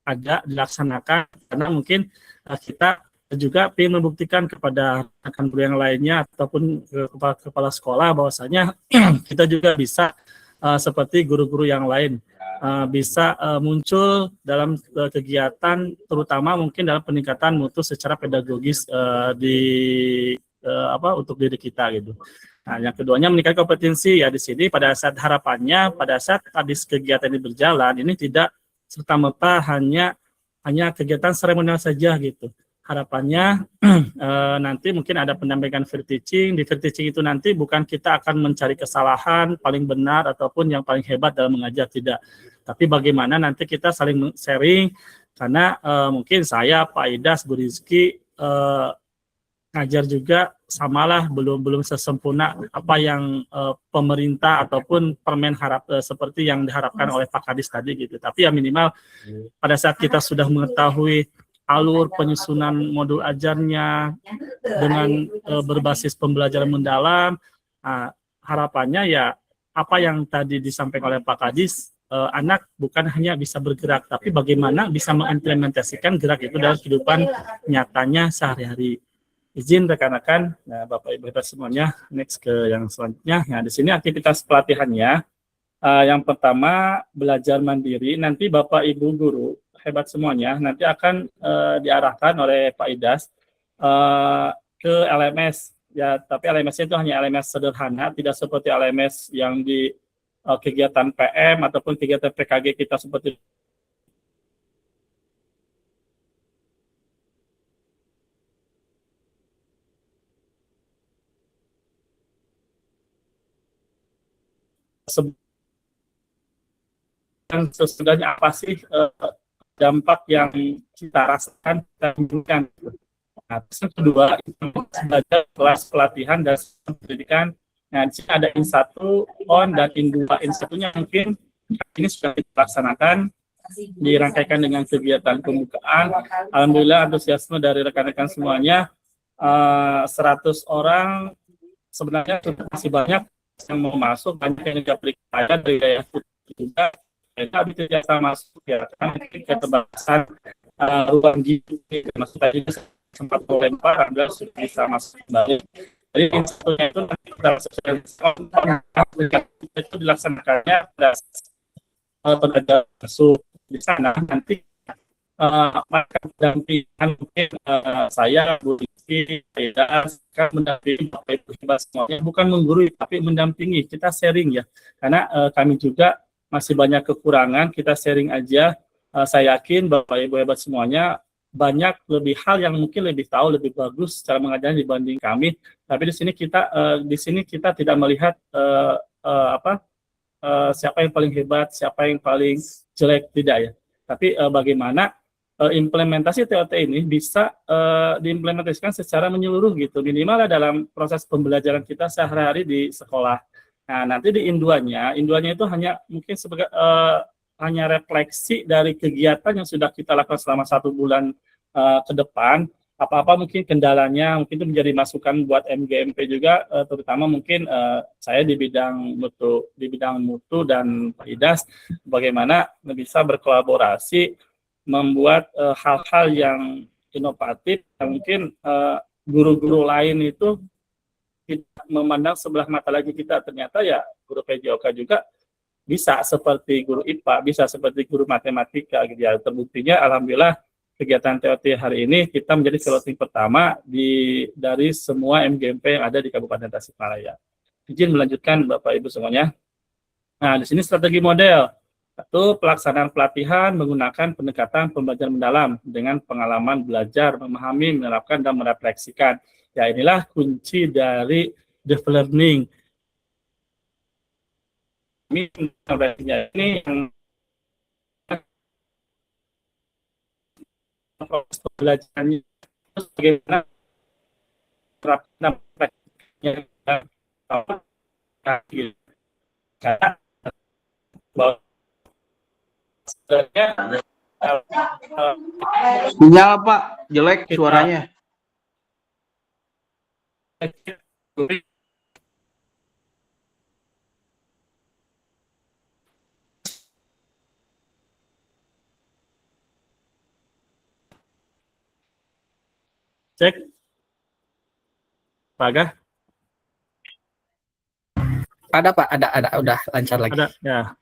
agak dilaksanakan karena mungkin kita juga ingin membuktikan kepada rekan guru yang lainnya ataupun kepala sekolah bahwasanya kita juga bisa seperti guru-guru yang lain bisa muncul dalam kegiatan, terutama mungkin dalam peningkatan mutu secara pedagogis untuk diri kita gitu. Nah, yang keduanya meningkatkan kompetensi ya di sini pada saat harapannya pada saat habis kegiatan ini berjalan ini tidak serta-merta hanya kegiatan seremonial saja gitu. Harapannya nanti mungkin ada pendampingan free teaching. Di free teaching itu nanti bukan kita akan mencari kesalahan paling benar ataupun yang paling hebat dalam mengajar, tidak. Tapi bagaimana nanti kita saling sharing karena mungkin saya, Pak Idas, Bu Rizky ngajar juga samalah belum sesempurna apa yang pemerintah ataupun Permen seperti yang diharapkan oleh Pak Kadis tadi gitu. Tapi ya minimal pada saat kita sudah mengetahui alur penyusunan modul ajarnya dengan berbasis pembelajaran mendalam, harapannya ya apa yang tadi disampaikan oleh Pak Kadis, anak bukan hanya bisa bergerak, tapi bagaimana bisa mengimplementasikan gerak itu dalam kehidupan nyatanya sehari-hari. Izin rekan-rekan, nah, Bapak Ibu kita semuanya, next ke yang selanjutnya. Nah, di sini aktivitas pelatihannya, yang pertama belajar mandiri. Nanti Bapak Ibu guru hebat semuanya nanti akan diarahkan oleh Pak Idas ke LMS ya, tapi LMS-nya itu hanya LMS sederhana, tidak seperti LMS yang di kegiatan PM ataupun kegiatan PKG kita seperti sesudahnya apa sih dampak yang kita rasakan dan bukan. Nah, terus yang kedua, belajar kelas pelatihan dan pendidikan. Nah, di sini ada IN1, ON, dan IN2. IN1-nya mungkin ini sudah dilaksanakan, dirangkaikan dengan kegiatan pembukaan. Alhamdulillah antusiasme dari rekan-rekan semuanya, 100 orang sebenarnya masih banyak yang mau masuk, banyak yang juga periksa dari daya juga. Tapi tidak masuk ya, karena keterbatasan ruang gigi, masuk tadi sempat melempar, Anda sudah bisa masuk kembali. Jadi instrumennya itu nanti itu dilaksanakannya tenaga masuk di sana nanti maka pendampingan mungkin saya Bu Rizky akan mendampingi Bapak Ibu hebat semuanya, bukan menggurui tapi mendampingi, kita sharing ya, karena kami juga masih banyak kekurangan, kita sharing aja. Saya yakin Bapak Ibu hebat semuanya banyak lebih hal yang mungkin lebih tahu, lebih bagus cara mengajarnya dibanding kami, tapi di sini kita tidak melihat siapa yang paling hebat, siapa yang paling jelek, tidak ya. Tapi bagaimana implementasi TOT ini bisa diimplementasikan secara menyeluruh gitu, minimal dalam proses pembelajaran kita sehari-hari di sekolah. Nah, nanti di induannya itu hanya mungkin sebagai hanya refleksi dari kegiatan yang sudah kita lakukan selama 1 bulan ke depan. Apa-apa mungkin kendalanya, mungkin itu menjadi masukan buat MGMP juga, terutama mungkin saya di bidang mutu dan Pak Idas, bagaimana bisa berkolaborasi membuat hal-hal yang inovatif yang mungkin guru-guru lain itu tidak memandang sebelah mata lagi kita, ternyata ya guru PJOK juga bisa seperti guru IPA, bisa seperti guru matematika gitu ya. Terbuktinya alhamdulillah kegiatan TOT hari ini kita menjadi piloting pertama dari semua MGMP yang ada di Kabupaten Tasikmalaya. Izin melanjutkan Bapak Ibu semuanya. Nah, di sini strategi model. Satu, pelaksanaan pelatihan menggunakan pendekatan pembelajaran mendalam dengan pengalaman belajar, memahami, menerapkan, dan merefleksikan. Ya, inilah kunci dari deep learning. Ini yang proses pembelajarannya bagaimana terapkan praktiknya karena sebenarnya sinyal Pak jelek suaranya. Cek Paga. Ada Pak, ada, udah lancar lagi. Ada, ya.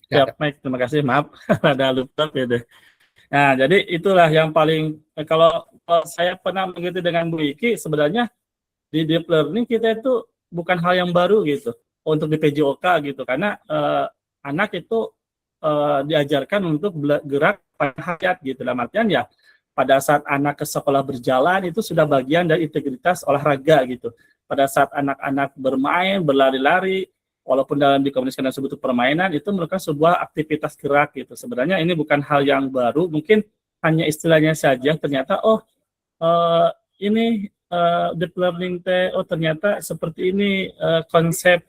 Siap, Mike. Terima kasih. Maaf, ada lupa ya deh. Nah, jadi itulah yang paling, kalau saya pernah mengikuti dengan Bu Iki, sebenarnya di deep learning kita itu bukan hal yang baru gitu, untuk di PJOK gitu, karena anak itu diajarkan untuk gerak pada hayat gitu. Dalam artian ya, pada saat anak ke sekolah berjalan itu sudah bagian dari integritas olahraga gitu. Pada saat anak-anak bermain, berlari-lari, walaupun dalam dikomunikasikan disebut permainan, itu merupakan sebuah aktivitas gerak gitu. Sebenarnya ini bukan hal yang baru, mungkin hanya istilahnya saja. Ternyata ini deep learning teh, ternyata seperti ini konsep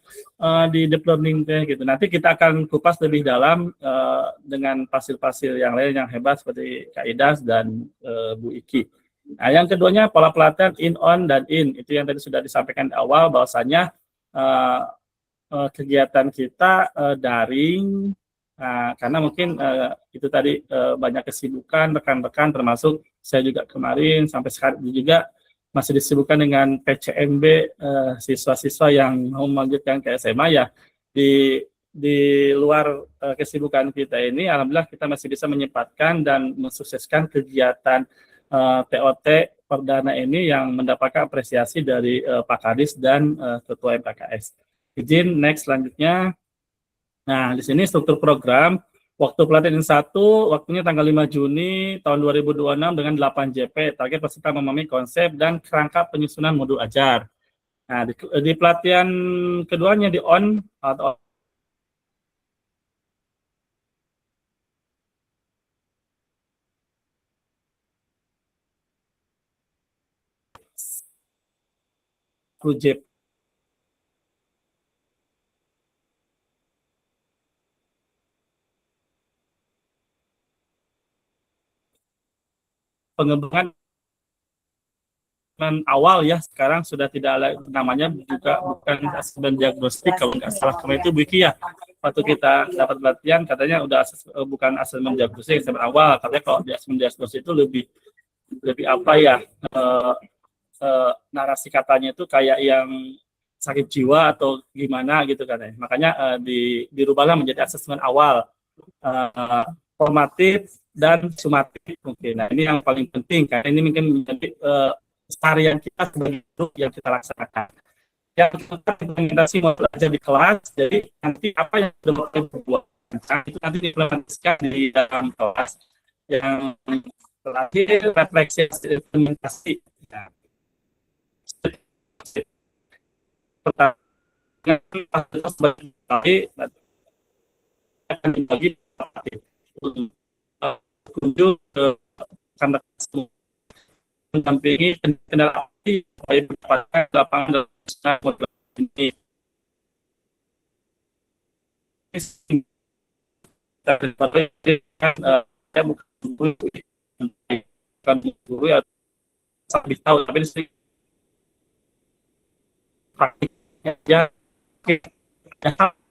di deep learning teh gitu. Nanti kita akan kupas lebih dalam dengan pasir-pasir yang lain yang hebat seperti Kak Idas dan Bu Iki. Nah, yang keduanya pola pelatihan in, on, dan in. Itu yang tadi sudah disampaikan di awal, bahwasanya kegiatan kita daring, karena mungkin itu tadi banyak kesibukan rekan-rekan, termasuk saya juga kemarin sampai sekarang juga masih disibukkan dengan PCMB siswa-siswa yang mau melanjutkan ke SMA ya. Di luar kesibukan kita ini, alhamdulillah kita masih bisa menyempatkan dan mensukseskan kegiatan TOT perdana ini yang mendapatkan apresiasi dari Pak Kadis dan Ketua MKKS. Izin next selanjutnya. Nah, di sini struktur program. Waktu pelatihan 1, waktunya tanggal 5 Juni tahun 2026 dengan 8 JP. Target peserta memahami konsep dan kerangka penyusunan modul ajar. Nah, di pelatihan keduanya di on atau JP. Pengembangan awal ya, sekarang sudah tidak ada namanya, juga bukan asesmen diagnostik kalau nggak salah. Kemarin itu Bu Iki ya, waktu kita dapat pelatihan katanya udah bukan asesmen diagnostik, asesmen awal. Katanya kalau di asesmen diagnostik itu lebih apa ya, narasi katanya itu kayak yang sakit jiwa atau gimana gitu katanya. Makanya dirubahlah menjadi asesmen awal. formatif dan sumatif mungkin. Nah, ini yang paling penting karena ini mungkin menjadi keseharian kita sebagai guru yang kita laksanakan. Yang kita implementasi modul ajar di kelas, jadi nanti apa yang sudah Bapak Ibu buat, itu nanti diimplementasikan di dalam kelas. Yang terakhir, refleksi implementasi. Nah, pertama, akan dibagi kunjung ke kantor mendampingi kendaraan api supaya mendapatkan lapangan ini. Saya bukan guru ya, lebih tahu tapi ini praktiknya ya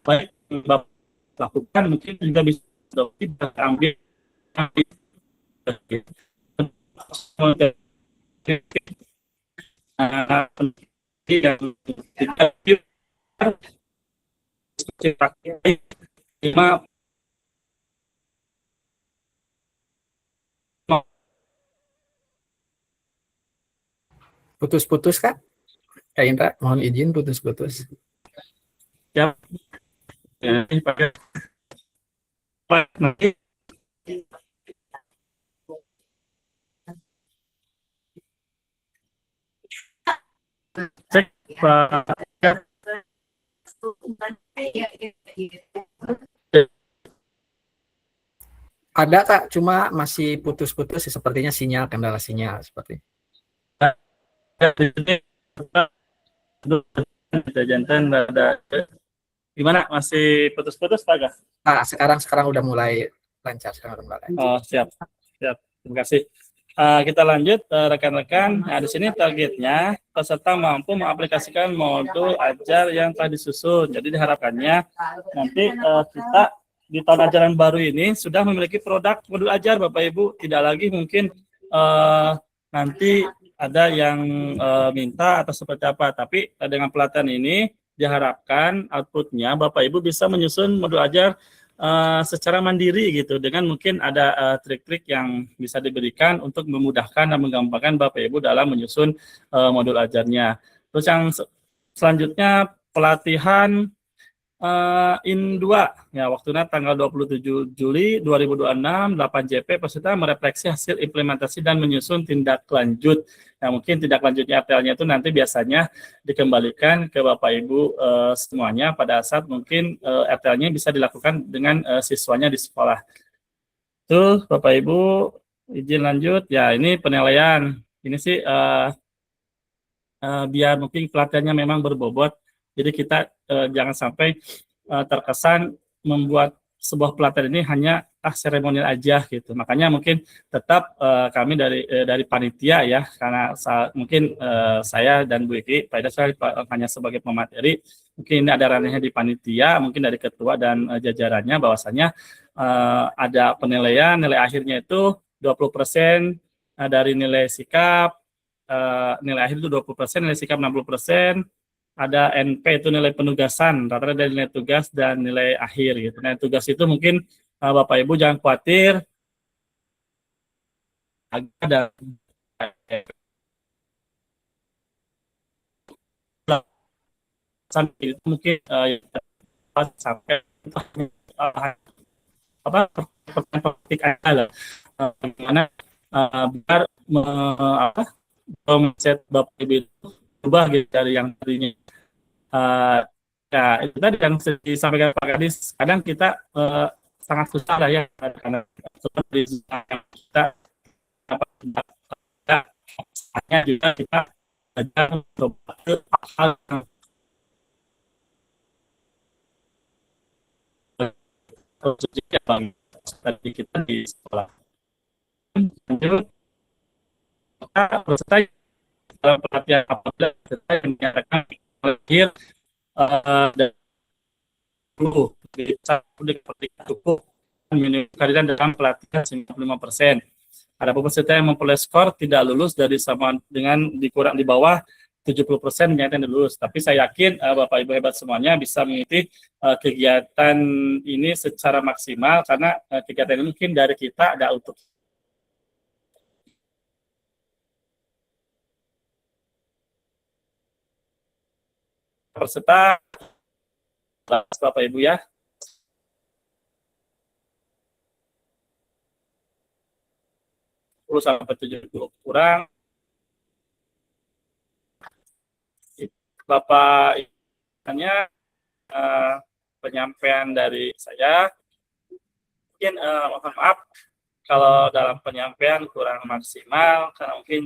baik Bapak lakukan mungkin juga bisa ambil Putus-putus Kak? Kak Indra, mohon izin putus-putus. Ya, nanti cek Ada Kak, cuma masih putus-putus sepertinya sinyal, kendala sinyal seperti. jantan ada gimana masih putus-putus Pak Gas? Nah, sekarang udah mulai lancar sekarang kembali. Oh, siap. Terima kasih. Kita lanjut rekan-rekan. Nah, di sini targetnya peserta mampu mengaplikasikan modul ajar yang telah disusun. Jadi diharapkannya nanti kita di tahun ajaran baru ini sudah memiliki produk modul ajar Bapak Ibu. Tidak lagi mungkin nanti ada yang minta atau seperti apa. Tapi dengan pelatihan ini diharapkan outputnya Bapak Ibu bisa menyusun modul ajar secara mandiri gitu, dengan mungkin ada trik-trik yang bisa diberikan untuk memudahkan dan menggampangkan Bapak Ibu dalam menyusun modul ajarnya. Terus yang selanjutnya pelatihan IN2 ya, waktunya tanggal 27 Juli 2026, 8 JP peserta merefleksi hasil implementasi dan menyusun tindak lanjut. Nah, mungkin tindak lanjutnya RTL-nya itu nanti biasanya dikembalikan ke Bapak Ibu semuanya pada saat mungkin RTL-nya bisa dilakukan dengan siswanya di sekolah. Tuh Bapak Ibu, izin lanjut ya, ini penilaian. Ini sih biar mungkin pelatihannya memang berbobot. Jadi kita jangan sampai terkesan membuat sebuah pelatihan ini hanya seremonial aja gitu. Makanya mungkin tetap kami dari panitia ya, karena mungkin saya dan Bu Iki, Pak Ida saya hanya sebagai pemateri. Mungkin ini ada ranahnya di panitia, mungkin dari ketua dan jajarannya bahwasanya ada penilaian, nilai akhirnya itu 20% dari nilai sikap, nilai akhir itu 20%, nilai sikap 60%. Ada NP itu nilai penugasan, rata-rata dari nilai tugas dan nilai akhir gitu. Nilai tugas itu mungkin Bapak Ibu jangan khawatir, ada itu mungkin sampai apa praktik ada bagaimana biar mindset Bapak Ibu itu berubah gitu dari yang tadinya. Ya itu tadi yang disampaikan Pak Kadis, kadang kita sangat susah lah ya, karena seperti kita hanya juga kita belajar mencoba hal yang tadi kita di sekolah. Kita peserta dalam pelatihan apabila peserta yang menyatakan lahir dan dulu bisa cukup minimum kehadiran dalam pelatihan 95%. Ada peserta yang memperoleh skor tidak lulus dari sama dengan dikurang di bawah 70% ternyata yang lulus. Tapi saya yakin Bapak Ibu hebat semuanya bisa mengikuti kegiatan ini secara maksimal karena kegiatan ini mungkin dari kita ada untuk peserta Bapak Ibu ya. 10 sampai 70 kurang. Bapak hanya penyampaian dari saya. Mungkin mohon maaf kalau dalam penyampaian kurang maksimal karena mungkin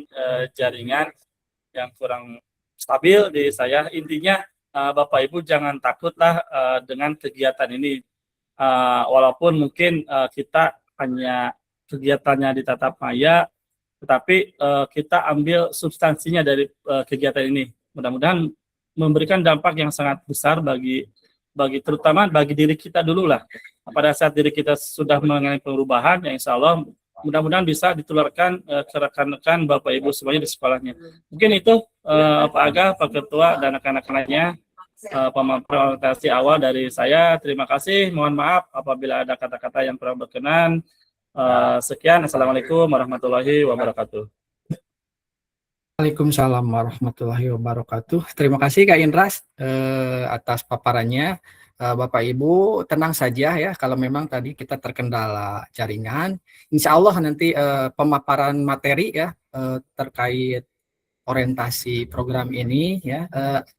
jaringan yang kurang stabil di saya. Intinya Bapak Ibu jangan takutlah dengan kegiatan ini. Walaupun mungkin kita hanya kegiatannya di tatap maya, tetapi kita ambil substansinya dari kegiatan ini. Mudah-mudahan memberikan dampak yang sangat besar bagi terutama bagi diri kita dulu lah. Pada saat diri kita sudah mengalami perubahan, ya insya Allah mudah-mudahan bisa ditularkan ke rekan-rekan Bapak Ibu semuanya di sekolahnya. Mungkin itu Pak Aga, Pak Ketua, dan rekan-rekan lainnya pemaparan orientasi awal dari saya. Terima kasih. Mohon maaf apabila ada kata-kata yang kurang berkenan. Sekian. Assalamualaikum warahmatullahi wabarakatuh. Waalaikumsalam warahmatullahi wabarakatuh. Terima kasih Kak Indras atas paparannya. Bapak Ibu tenang saja ya kalau memang tadi kita terkendala jaringan. Insya Allah nanti pemaparan materi ya terkait orientasi program ini ya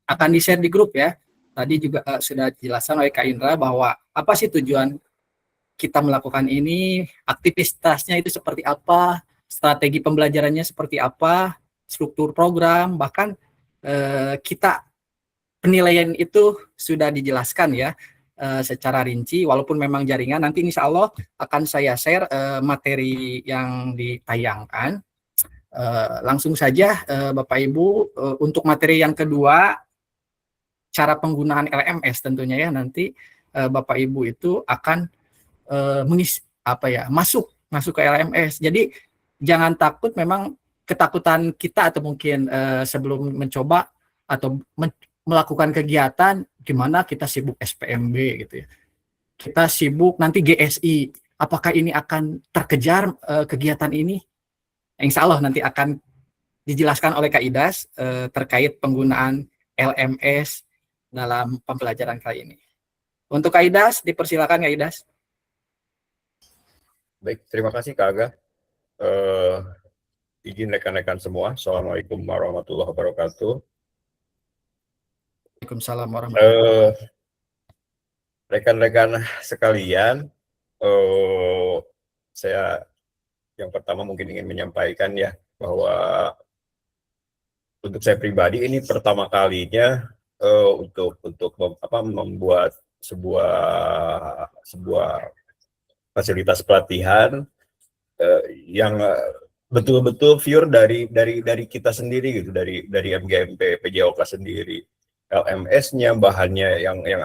akan di-share di grup ya. Tadi juga sudah dijelaskan oleh Kak Indra bahwa apa sih tujuan kita melakukan ini, aktivitasnya itu seperti apa, strategi pembelajarannya seperti apa, struktur program, bahkan kita penilaian itu sudah dijelaskan ya secara rinci, walaupun memang jaringan. Nanti insya Allah akan saya share materi yang ditayangkan. Langsung saja Bapak Ibu, untuk materi yang kedua, cara penggunaan LMS tentunya ya, nanti Bapak Ibu itu akan masuk ke LMS. Jadi jangan takut, memang ketakutan kita atau mungkin sebelum mencoba atau melakukan kegiatan, gimana kita sibuk SPMB gitu ya. Kita sibuk nanti GSI, apakah ini akan terkejar kegiatan ini? Insya Allah nanti akan dijelaskan oleh Kak Idas terkait penggunaan LMS dalam pembelajaran kali ini. Untuk Kak Idas, dipersilakan Kak Idas. Baik, terima kasih Kak Aga. Izin rekan-rekan semua, Assalamualaikum warahmatullahi wabarakatuh. Waalaikumsalam warahmatullahi wabarakatuh. Rekan-rekan sekalian, saya yang pertama mungkin ingin menyampaikan ya bahwa untuk saya pribadi ini pertama kalinya untuk membuat sebuah fasilitas pelatihan yang betul-betul pure dari kita sendiri gitu, dari MGMP PJOK sendiri. LMS-nya, bahannya yang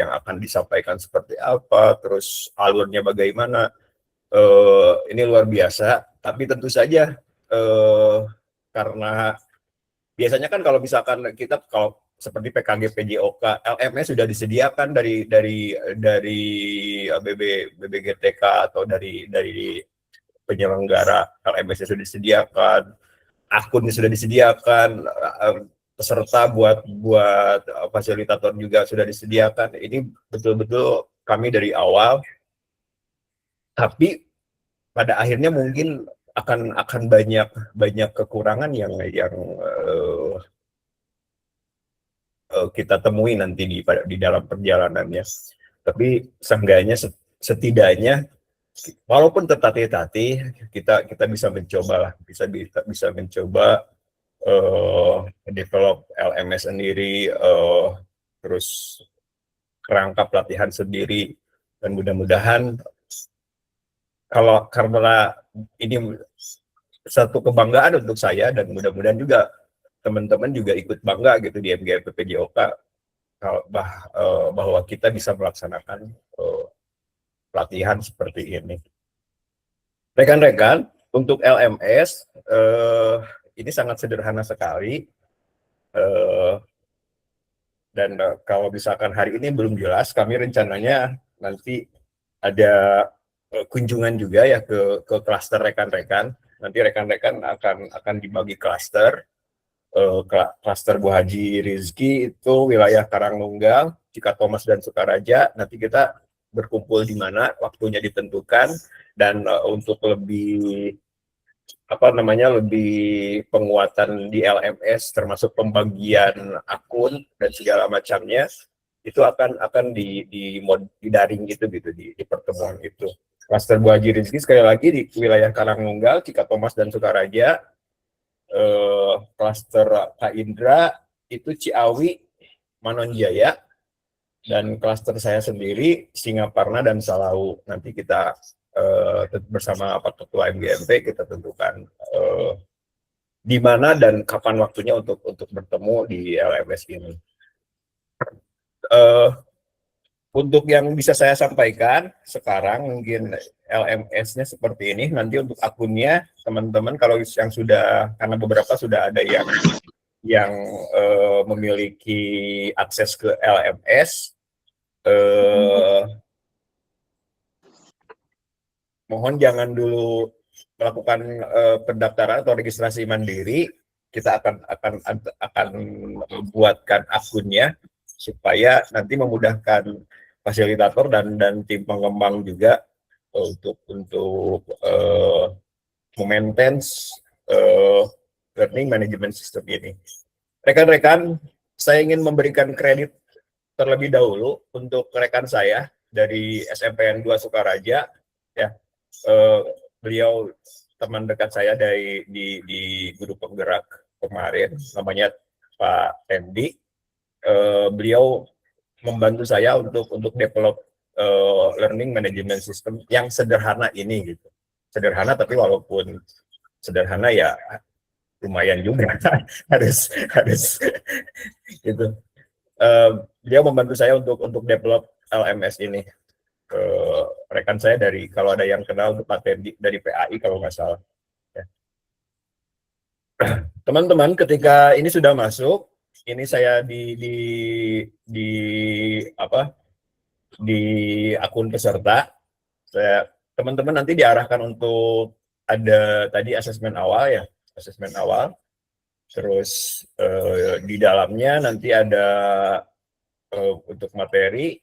akan disampaikan seperti apa, terus alurnya bagaimana, ini luar biasa. Tapi tentu saja karena biasanya kan kalau misalkan kita kalau seperti PKG PJOK, LMS sudah disediakan dari BBGTK atau dari penyelenggara, LMS-nya sudah disediakan, akunnya sudah disediakan, peserta buat fasilitator juga sudah disediakan. Ini betul-betul kami dari awal, tapi pada akhirnya mungkin akan banyak kekurangan yang kita temui nanti di dalam perjalanannya. Tapi seenggaknya setidaknya walaupun tertatih-tatih, kita bisa mencoba lah, bisa mencoba develop LMS sendiri, terus kerangka pelatihan sendiri, dan mudah-mudahan karena ini satu kebanggaan untuk saya, dan mudah-mudahan juga teman-teman juga ikut bangga gitu di MGMP PJOK bahwa kita bisa melaksanakan pelatihan seperti ini. Rekan-rekan, untuk LMS ini sangat sederhana sekali. Eh, dan kalau misalkan hari ini belum jelas, kami rencananya nanti ada kunjungan juga ya ke klaster rekan-rekan. Nanti rekan-rekan akan dibagi klaster. Klaster Bu Haji Rizki itu wilayah Karangnunggal, Cikatomas dan Sukaraja. Nanti kita berkumpul di mana, waktunya ditentukan, dan untuk lebih lebih penguatan di LMS termasuk pembagian akun dan segala macamnya itu akan di daring gitu di pertemuan itu. Klaster Bu Haji Rizki sekali lagi di wilayah Karangnunggal, Cikatomas dan Sukaraja. Klaster Kak Indra itu Ciawi, Manonjaya, dan klaster saya sendiri Singaparna dan Salau. Nanti kita bersama Pak Ketua MGMP kita tentukan di mana dan kapan waktunya untuk bertemu di LMS ini. Untuk yang bisa saya sampaikan sekarang mungkin LMS-nya seperti ini. Nanti untuk akunnya teman-teman kalau yang sudah, karena beberapa sudah ada yang memiliki akses ke LMS, mohon jangan dulu melakukan pendaftaran atau registrasi mandiri. Kita akan buatkan akunnya supaya nanti memudahkan fasilitator dan tim pengembang juga untuk memaintain learning management system ini. Rekan-rekan, saya ingin memberikan kredit terlebih dahulu untuk rekan saya dari SMPN 2 Sukaraja, ya. Beliau teman dekat saya di guru penggerak kemarin, namanya Pak Tendi. Beliau membantu saya untuk develop learning management system yang sederhana ini gitu. Sederhana tapi walaupun sederhana ya lumayan juga harus gitu. Beliau membantu saya untuk develop LMS ini. Rekan saya kalau ada yang kenal untuk Pak Tendi dari PAI kalau nggak salah. Ya. Teman-teman, ketika ini sudah masuk, ini saya di akun peserta. Teman-teman nanti diarahkan untuk ada tadi asesmen awal ya, asesmen awal. Terus di dalamnya nanti ada untuk materi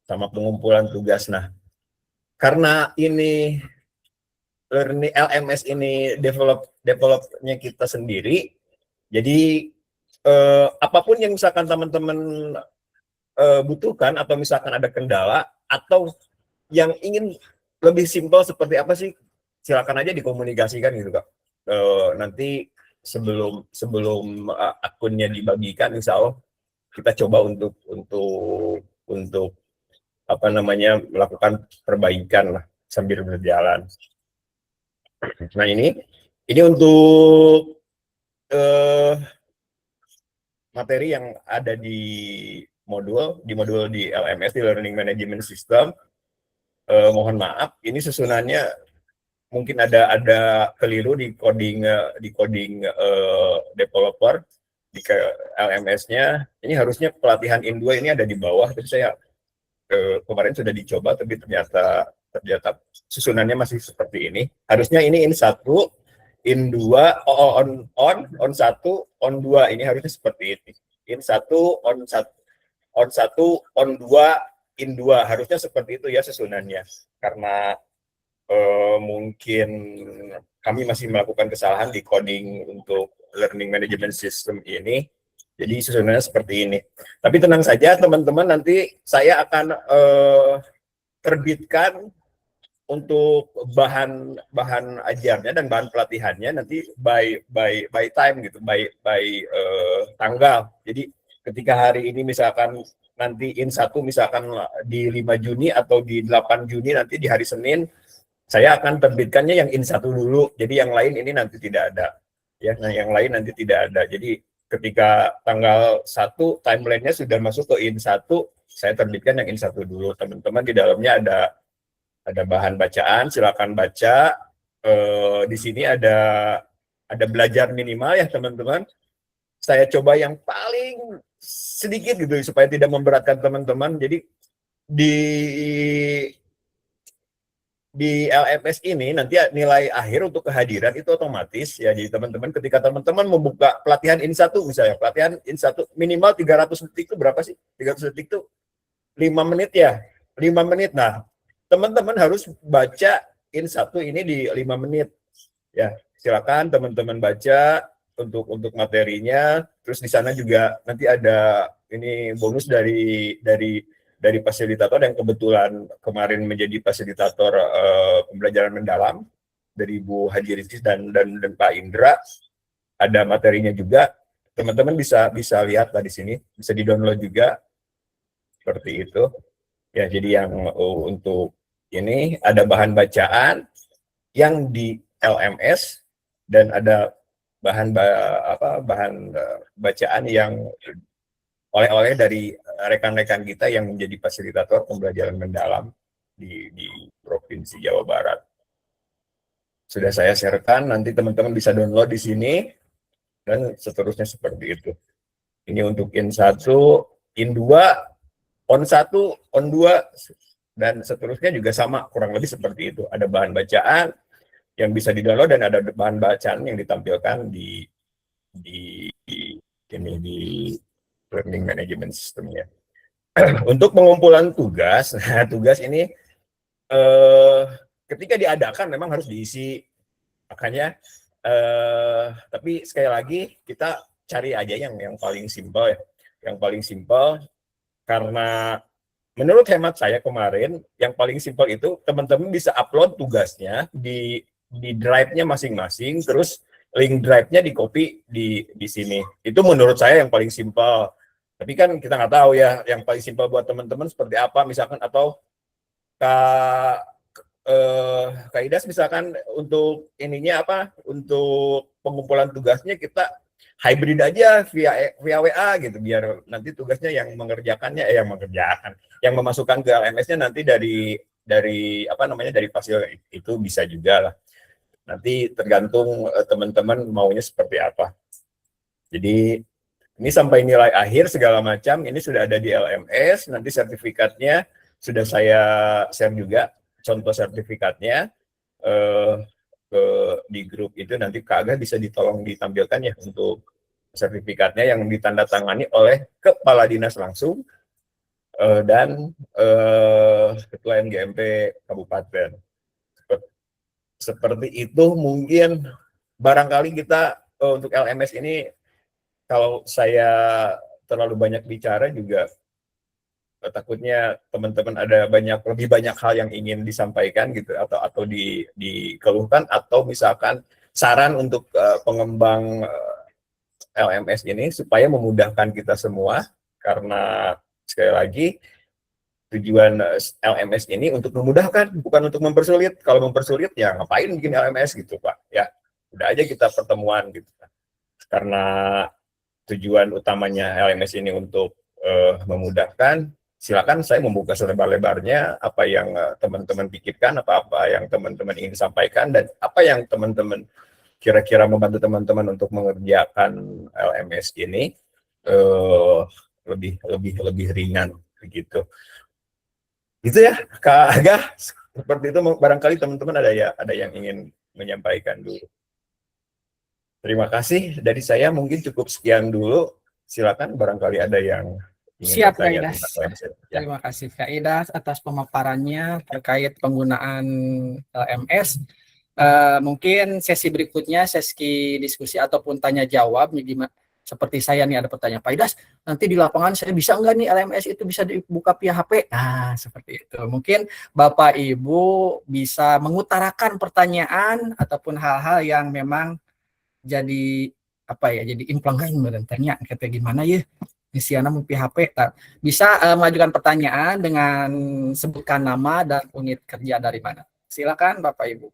sama pengumpulan tugas. Nah, karena ini learning LMS ini developnya kita sendiri, jadi apapun yang misalkan teman-teman butuhkan atau misalkan ada kendala atau yang ingin lebih simpel seperti apa sih, silakan aja dikomunikasikan gitu Kak. Nanti sebelum akunnya dibagikan, insya Allah kita coba untuk melakukan perbaikan lah sambil berjalan. Nah ini untuk materi yang ada di modul di LMS, di Learning Management System. Mohon maaf, ini susunannya mungkin ada keliru di coding developer di LMS-nya. Ini harusnya pelatihan IN2 ini ada di bawah, tapi saya kemarin sudah dicoba, tapi ternyata susunannya masih seperti ini. Harusnya ini IN1, IN2, on 1, on 2. Ini harusnya seperti ini. IN1, on 1, on 2, IN2. Harusnya seperti itu ya susunannya. Karena mungkin kami masih melakukan kesalahan di coding untuk learning management system ini. Jadi susunannya seperti ini. Tapi tenang saja teman-teman, nanti saya akan terbitkan untuk bahan ajarnya dan bahan pelatihannya nanti by time gitu, by tanggal. Jadi ketika hari ini misalkan nanti IN1 misalkan di 5 Juni atau di 8 Juni nanti di hari Senin, saya akan terbitkannya yang IN1 dulu. Jadi yang lain ini nanti tidak ada. Ya, nah yang lain nanti tidak ada. Jadi ketika tanggal 1 timeline-nya sudah masuk ke IN1, saya terbitkan yang IN1 dulu. Teman-teman, di dalamnya ada bahan bacaan, silakan baca. Di sini ada belajar minimal ya teman-teman. saya coba yang paling sedikit gitu supaya tidak memberatkan teman-teman. Jadi di LMS ini nanti nilai akhir untuk kehadiran itu otomatis ya. Jadi teman-teman ketika teman-teman membuka pelatihan IN1 misalnya, pelatihan IN1 minimal 300 detik itu berapa sih? 300 detik itu 5 menit ya. 5 menit. Nah, teman-teman harus baca IN1 ini di 5 menit. Ya, silakan teman-teman baca untuk materinya. Terus di sana juga nanti ada ini bonus dari fasilitator yang kebetulan kemarin menjadi fasilitator pembelajaran mendalam dari Bu Haji Rizky dan Pak Indra. Ada materinya juga. Teman-teman bisa lihat lah di sini, bisa di-download juga. Seperti itu. Ya, jadi yang untuk ini ada bahan bacaan yang di LMS dan ada bahan bacaan yang oleh-oleh dari rekan-rekan kita yang menjadi fasilitator pembelajaran mendalam di Provinsi Jawa Barat. Sudah saya sharekan, nanti teman-teman bisa download di sini dan seterusnya seperti itu. Ini untuk IN1, IN2, ON1, ON2 dan seterusnya juga sama, kurang lebih seperti itu. Ada bahan bacaan yang bisa di-download dan ada bahan bacaan yang ditampilkan di learning management systemnya. Untuk pengumpulan tugas, nah tugas ini ketika diadakan memang harus diisi, makanya tapi sekali lagi kita cari aja yang paling simpel ya, yang paling simpel karena menurut hemat saya kemarin yang paling simpel itu teman-teman bisa upload tugasnya di drive-nya masing-masing, terus link drive-nya di copy di sini. Itu menurut saya yang paling simpel. Tapi kan kita nggak tahu ya yang paling simpel buat teman-teman seperti apa, misalkan atau Kak Idas misalkan untuk ininya apa, untuk pengumpulan tugasnya kita hybrid aja via WA gitu, biar nanti tugasnya yang mengerjakannya yang memasukkan ke LMS-nya nanti dari apa namanya dari fasil itu bisa juga lah. Nanti tergantung teman-teman maunya seperti apa. Jadi ini sampai nilai akhir segala macam ini sudah ada di LMS, nanti sertifikatnya sudah saya share juga contoh sertifikatnya di grup itu, nanti Kak Aga bisa ditolong ditampilkan ya untuk sertifikatnya yang ditandatangani oleh kepala dinas langsung dan ketua MGMP Kabupaten. Seperti itu mungkin barangkali kita untuk LMS ini kalau saya terlalu banyak bicara juga takutnya teman-teman ada lebih banyak hal yang ingin disampaikan gitu atau dikeluhkan atau misalkan saran untuk pengembang LMS ini supaya memudahkan kita semua, karena sekali lagi tujuan LMS ini untuk memudahkan, bukan untuk mempersulit. Kalau mempersulit ya ngapain bikin LMS gitu Pak, ya udah aja kita pertemuan gitu. Karena tujuan utamanya LMS ini untuk memudahkan, silakan saya membuka selebar-lebarnya apa yang teman-teman pikirkan, apa yang teman-teman ingin sampaikan, dan apa yang teman-teman kira-kira membantu teman-teman untuk mengerjakan LMS ini lebih ringan begitu. Gitu ya Kak Aga, seperti itu. Barangkali teman-teman ada yang ingin menyampaikan dulu. Terima kasih dari saya, mungkin cukup sekian dulu. Silakan barangkali ada yang ingin Siap, Kak bertanya Idas. tentang LMS. Ya. Terima kasih Kak Idas atas pemaparannya terkait penggunaan LMS. Mungkin sesi berikutnya, sesi diskusi ataupun tanya jawab, seperti saya nih ada pertanyaan, Pak Idas, nanti di lapangan saya bisa nggak nih LMS itu bisa dibuka via HP? Nah, seperti itu. Mungkin Bapak Ibu bisa mengutarakan pertanyaan ataupun hal-hal yang memang jadi apa ya, jadi implangan bertanya kayak gimana ya Misiana mau PHP, bisa mengajukan pertanyaan dengan sebutkan nama dan unit kerja dari mana. Silakan Bapak Ibu.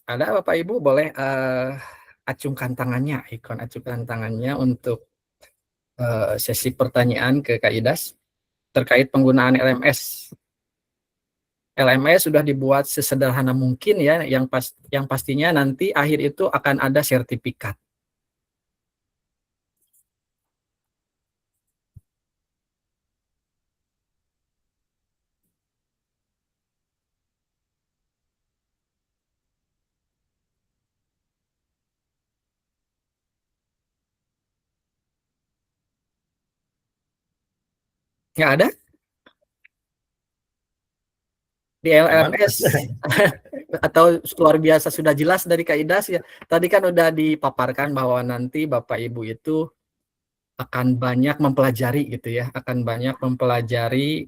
Ada Bapak Ibu boleh acungkan tangannya, ikon acungkan tangannya untuk sesi pertanyaan ke Kak Idas terkait penggunaan LMS. LMS sudah dibuat sesederhana mungkin ya, yang pastinya nanti akhir itu akan ada sertifikat. Nggak ada? Di LMS atau luar biasa sudah jelas dari Kak Idas ya. Tadi kan udah dipaparkan bahwa nanti Bapak Ibu itu akan banyak mempelajari gitu ya, akan banyak mempelajari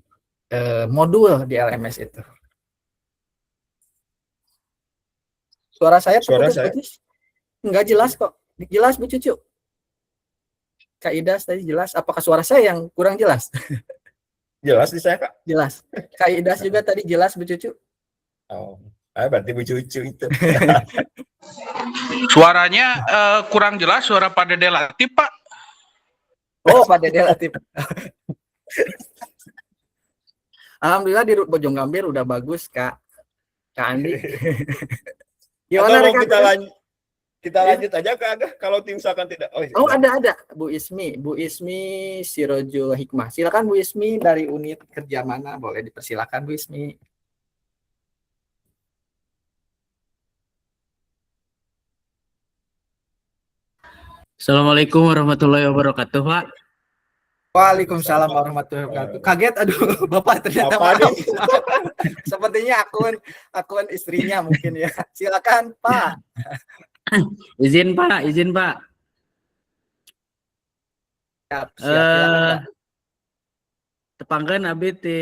modul di LMS itu. Suara saya terputus-putus? Enggak jelas kok. Jelas Bu Cucu. Kak Idas tadi jelas. Apakah suara saya yang kurang jelas? Jelas di saya, Kak. Jelas. Kak Idas juga tadi jelas Bu Cucu. Oh, berarti Bu Cucu itu. Suaranya kurang jelas, suara Pak Dede Latif, Pak. Oh, Pak Dede Latif. Alhamdulillah di Bojong Gambir udah bagus, Kak. Kak Andi. Gimana Atau mau rekan? kita lanjut aja Kak, kalau tim misalkan tidak. Oh, ada Bu Ismi Sirojul Hikmah. Silakan Bu Ismi, dari unit kerja mana? Boleh dipersilakan Bu Ismi. Assalamualaikum warahmatullahi wabarakatuh, Pak. Waalaikumsalam warahmatullahi wabarakatuh. Kaget, aduh, Bapak ternyata maaf. Sepertinya akun istrinya mungkin ya. Silakan, Pak. Izin, Pak. Siap, silakan, Pak. Tepangkan abi di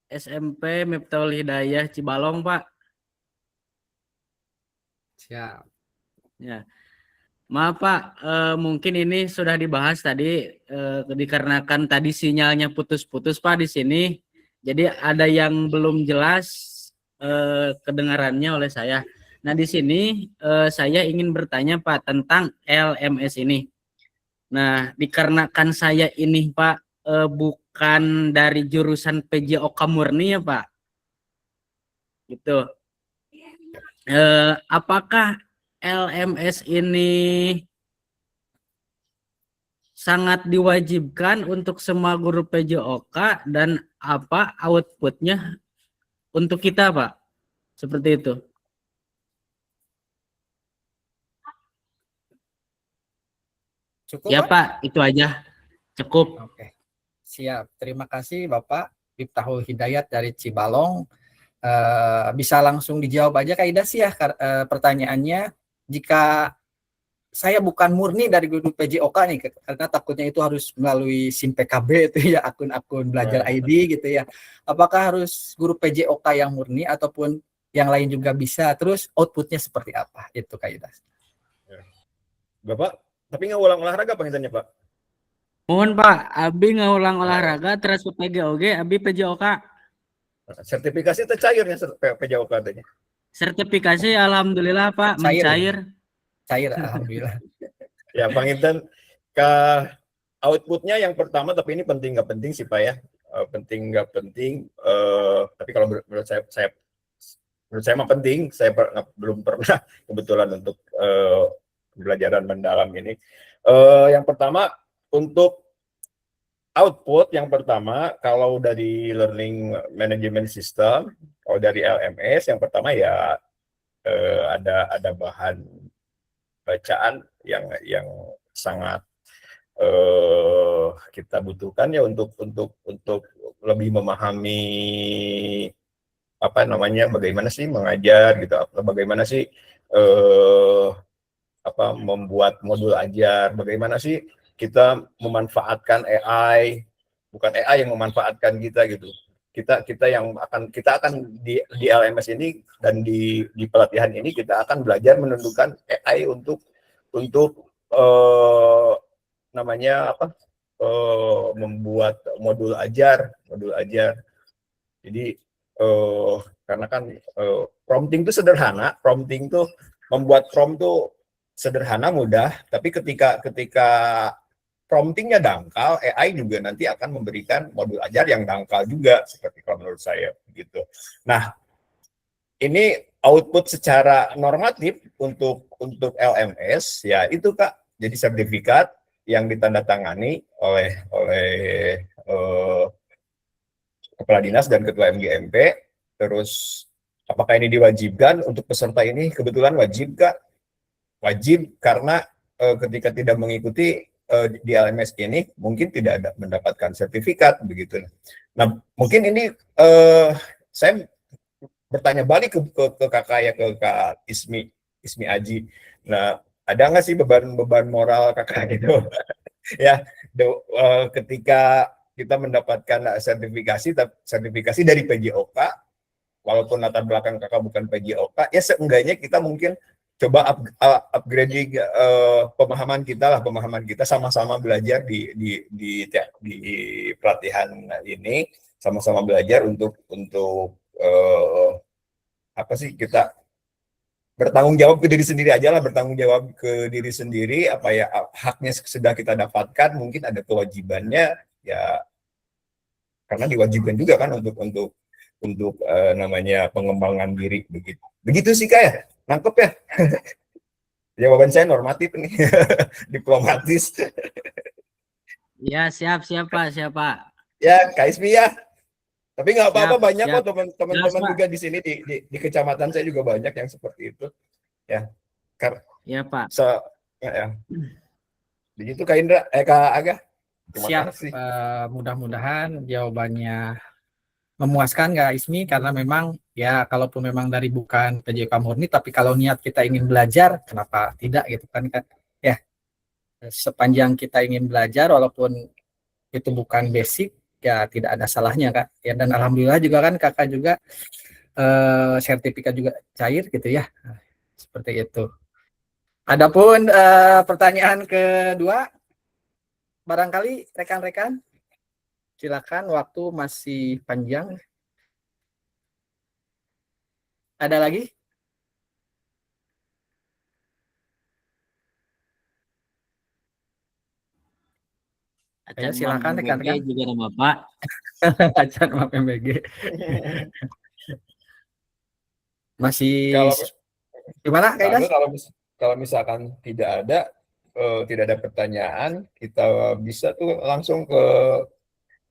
SMP Miftahul Hidayah Cibalong, Pak. Siap. Ya. Maaf Pak, mungkin ini sudah dibahas tadi dikarenakan tadi sinyalnya putus-putus Pak di sini. Jadi ada yang belum jelas kedengarannya oleh saya. Nah di sini saya ingin bertanya Pak tentang LMS ini. Nah dikarenakan saya ini Pak bukan dari jurusan PJOK murni ya Pak. Gitu. Apakah LMS ini sangat diwajibkan untuk semua guru PJOK dan apa outputnya untuk kita Pak? Seperti itu. Cukup, Ya Pak? Pak, itu aja. Cukup. Oke. Siap. Terima kasih Bapak Miftahul Hidayat dari Cibalong. Bisa langsung dijawab aja Kak Idas ya pertanyaannya. Jika saya bukan murni dari guru PJOK nih, karena takutnya itu harus melalui SIM PKB itu ya, akun-akun belajar ID gitu ya. Apakah harus guru PJOK yang murni ataupun yang lain juga bisa? Terus outputnya seperti apa? Itu Kak Idas. Bapak, tapi nggak ulang olahraga pengintannya Pak? Mohon Pak, Abi ngulang olahraga terus PGOG, Abi PJOK. Sertifikasi tercairnya PJOK katanya. Sertifikasi alhamdulillah Pak mencair. Cair alhamdulillah. Ya Bang Intan, ke outputnya yang pertama, tapi ini penting nggak penting sih Pak ya. Penting nggak penting, tapi kalau menurut saya mah penting. Saya belum pernah kebetulan untuk pembelajaran mendalam ini. Yang pertama untuk output yang pertama, kalau dari learning management system, kalau dari LMS yang pertama ya ada bahan bacaan yang sangat kita butuhkan ya untuk lebih memahami apa namanya, bagaimana sih mengajar gitu, bagaimana sih membuat modul ajar, bagaimana sih kita memanfaatkan AI, bukan AI yang memanfaatkan kita gitu. Kita akan di LMS ini dan di pelatihan ini kita akan belajar menentukan AI untuk membuat modul ajar. Jadi karena kan prompting itu sederhana, membuat prompt tuh sederhana, mudah, tapi ketika promptingnya dangkal, AI juga nanti akan memberikan modul ajar yang dangkal juga, seperti kalau menurut saya gitu. Nah, ini output secara normatif untuk LMS ya itu Kak, jadi sertifikat yang ditandatangani oleh kepala dinas dan ketua MGMP. Terus apakah ini diwajibkan untuk peserta ini? Kebetulan wajib Kak, wajib karena ketika tidak mengikuti di LMS ini mungkin tidak ada mendapatkan sertifikat begitu. Nah mungkin ini saya bertanya balik ke kakak ya, ke Kak Ismi Aji. Nah ada nggak sih beban moral kakak gitu ya ketika kita mendapatkan sertifikasi dari PJOK, walaupun latar belakang kakak bukan PJOK, ya seenggaknya kita mungkin coba upgrading pemahaman kita sama-sama belajar di pelatihan ini, sama-sama belajar untuk apa sih, kita bertanggung jawab ke diri sendiri aja lah, bertanggung jawab ke diri sendiri, apa ya haknya sudah kita dapatkan, mungkin ada kewajibannya ya, karena diwajibkan juga kan untuk namanya pengembangan diri begitu sih Kak, nangkep ya. Jawaban saya normatif nih. Diplomatis. Ya, siap Pak. Ya, Kak Ismi ya. Tapi nggak apa-apa, banyak siap. kok teman-teman juga di sini di kecamatan saya juga banyak yang seperti itu. Ya. Ya, Pak. Ya. Begitu Kak Indra, Kak Aga. Terima Siap, kasih. mudah-mudahan jawabannya memuaskan Kak Ismi, karena memang ya kalaupun memang dari bukan PJOK murni, tapi kalau niat kita ingin belajar, kenapa tidak gitu kan ya, sepanjang kita ingin belajar walaupun itu bukan basic ya tidak ada salahnya Kak ya. Dan alhamdulillah juga kan kakak juga sertifikat juga cair gitu ya. Nah, seperti itu. Adapun pertanyaan kedua, barangkali rekan-rekan silakan, waktu masih panjang. Ada lagi? Ayo silakan rekan-rekan. juga nama Pak. Acan sama PMBG. Masih gimana Kak Idas? Kalau misalkan tidak ada pertanyaan, kita bisa tuh langsung ke